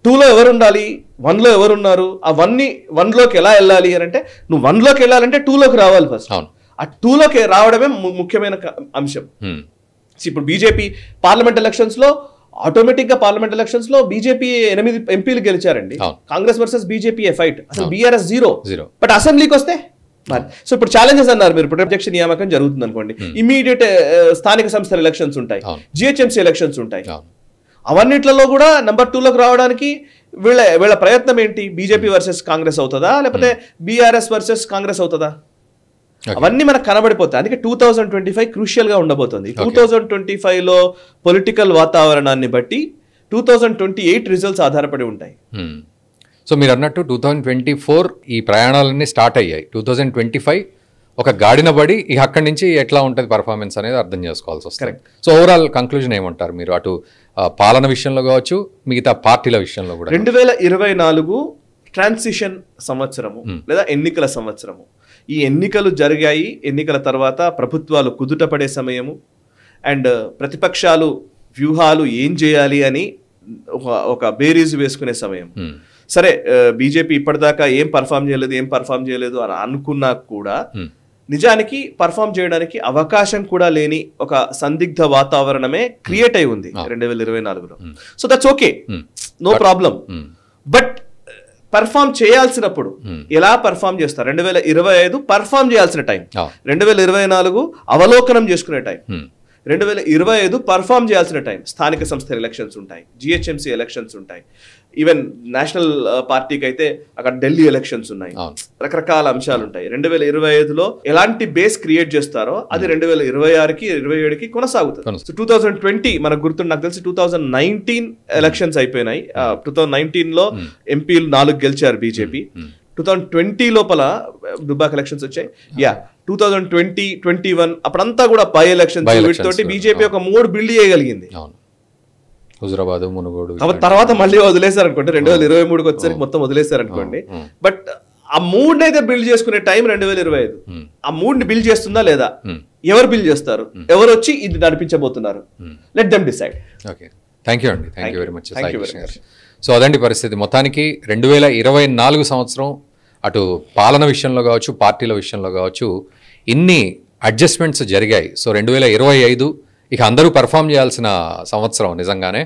2లో ఎవరు ఉండాలి, 1లో ఎవరు ఉన్నారు, ఆ 1లోకి ఎలా వెళ్ళాలి అని అంటే నువ్వు 1లోకి వెళ్ళాలంటే 2లోకి రావాలి ఫస్ట్. ఆ 2లోకి రావడమే ముఖ్యమైన అంశం. ఇప్పుడు బీజేపీ పార్లమెంట్ ఎలక్షన్స్ లో ఆటోమేటిక్ గా బీజేపీ 8 ఎంపీలు గెలిచారండి. కాంగ్రెస్ వర్సెస్ బీజేపీ ఫైట్, అసలు బీఆర్ఎస్ 0. బట్ అసెంబ్లీకి వస్తే సో ఇప్పుడు ఛాలెంజెస్ అన్నారు మీరు. ఇప్పుడు అధ్యక్ష నియామకం జరుగుతుంది అనుకోండి, ఇమీడియట్ స్థానిక సంస్థల ఎలక్షన్స్ ఉంటాయి, జిహెచ్ఎంసీ ఎలక్షన్స్ ఉంటాయి. అవన్నిట్లలో కూడా నెంబర్ 2లోకి రావడానికి వీళ్ళ ప్రయత్నం ఏంటి? బీజేపీ వర్సెస్ కాంగ్రెస్ అవుతుందా, లేకపోతే బీఆర్ఎస్ వర్సెస్ కాంగ్రెస్ అవుతుందా? అవన్నీ మనకు కనబడిపోతాయి. అందుకే 2025 క్రూషియల్ గా ఉండబోతుంది. 2025లో పొలిటికల్ వాతావరణాన్ని బట్టి 2028 రిజల్ట్స్ ఆధారపడి ఉంటాయి. సో మీరు అన్నట్టు 2024 ఈ ప్రయాణాలన్నీ స్టార్ట్ అయ్యాయి. 2025 ఒక గాడిన పడి ఇక అక్కడి నుంచి ఎట్లా ఉంటుంది పర్ఫార్మెన్స్ అనేది అర్థం చేసుకోవాల్సి వస్తుంది. సో ఓవరాల్ కంక్లూజన్ ఏమంటారు మీరు, అటు పాలన విషయంలో కావచ్చు, మిగతా పార్టీల విషయంలో కూడా? 2024 ట్రాన్సిషన్ సంవత్సరము లేదా ఎన్నికల సంవత్సరము. ఈ ఎన్నికలు జరిగాయి, ఎన్నికల తర్వాత ప్రభుత్వాలు కుదుటపడే సమయము, అండ్ ప్రతిపక్షాలు వ్యూహాలు ఏం చేయాలి అని ఒక బేరీజు వేసుకునే సమయం. సరే, బీజేపీ ఇప్పటిదాకా ఏం పర్ఫామ్ చేయలేదు అని అనుకున్నా కూడా నిజానికి పర్ఫామ్ చేయడానికి అవకాశం కూడా లేని ఒక సందిగ్ధ వాతావరణమే క్రియేట్ అయి ఉంది 2024లో. So that's okay, no problem. But perform చేయాల్సినప్పుడు ఎలా పర్ఫామ్ చేస్తారు? 2025 పర్ఫామ్ చేయాల్సిన టైం, 2024 అవలోకనం చేసుకునే టైం, 2025 పర్ఫామ్ చేయాల్సిన టైం. స్థానిక సంస్థల ఎలక్షన్స్ ఉంటాయి, జిహెచ్ఎంసీ ఎలక్షన్స్ ఉంటాయి, ఈవెన్ నేషనల్ పార్టీకి అయితే అక్కడ ఢిల్లీ ఎలక్షన్స్ ఉన్నాయి, రకరకాల అంశాలు ఉంటాయి. 2025లో ఎలాంటి బేస్ క్రియేట్ చేస్తారో అది 2026కి 27కి కొనసాగుతుంది. సో 2020 మనకు గుర్తుండి, నాకు తెలిసి 2019 ఎలక్షన్స్ అయిపోయినాయి. 2019లో ఎంపీలు 4 గెలిచారు బీజేపీ. 2020 లోపల దుబ్బాక్ ఎలక్షన్స్ వచ్చాయి. 2020, 21 అప్పుడంతా కూడా బై ఎలక్షన్స్ వీటితోటి బీజేపీ ఒక 3 బిల్డ్ చేయగలిగింది. హుజురాబాద్, మునుగోడు, తర్వాత మళ్ళీ వదిలేశారు అనుకోండి. 2023కి వచ్చేసరికి మొత్తం వదిలేశారు అనుకోండి. బట్ ఆ 3 అయితే బిల్డ్ చేసుకునే టైం 2025. ఆ 3ని బిల్డ్ చేస్తుందా లేదా, ఎవరు బిల్డ్ చేస్తారు, ఎవరు వచ్చి ఇది నడిపించబోతున్నారు, let them decide. Okay, thank you అండి, thank you very much. So అదండి పరిస్థితి. మొత్తానికి 2024 సంవత్సరం అటు పాలన విషయంలో కావచ్చు, పార్టీల విషయంలో కావచ్చు, ఇన్ని అడ్జస్ట్మెంట్స్ జరిగాయి. సో 2025 ఇక అందరూ పర్ఫామ్ చేయాల్సిన సంవత్సరం నిజంగానే.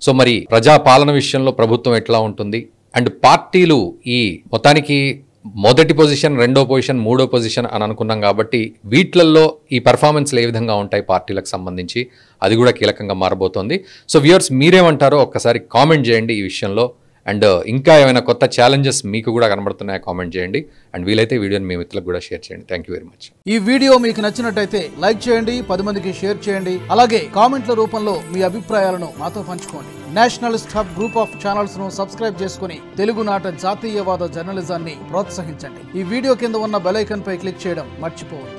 సో మరి ప్రజా పాలన విషయంలో ప్రభుత్వం ఎట్లా ఉంటుంది, అండ్ పార్టీలు ఈ మొత్తానికి మొదటి పొజిషన్, రెండో పొజిషన్, మూడో పొజిషన్ అని అనుకున్నాం కాబట్టి వీటిల్లో ఈ పర్ఫార్మెన్స్లు ఏ విధంగా ఉంటాయి పార్టీలకు సంబంధించి, అది కూడా కీలకంగా మారబోతోంది. సో వ్యూవర్స్ మీరేమంటారో ఒక్కసారి కామెంట్ చేయండి ఈ విషయంలో. అండ్ ఇంకా ఏమైనా కొత్త ఛాలెంజెస్ మీకు కూడా కనబడుతున్నాయో కామెంట్ చేయండి. అండ్ వీలైతే వీడియోని మీ మిత్రులకు కూడా షేర్ చేయండి. Thank you very much. ఈ వీడియో మీకు నచ్చినట్టయితే లైక్ చేయండి, 10 మందికి షేర్ చేయండి. అలాగే కామెంట్ల రూపంలో మీ అభిప్రాయాలను మాతో పంచుకోండి. Nationalist hub group of channels ను సబ్స్క్రైబ్ చేసుకుని తెలుగునాట జాతీయవాద జర్నలిజాన్ని ప్రోత్సహించండి. ఈ వీడియో కింద ఉన్న బెల్ ఐకాన్ పై క్లిక్ చేయడం మర్చిపోవద్దు.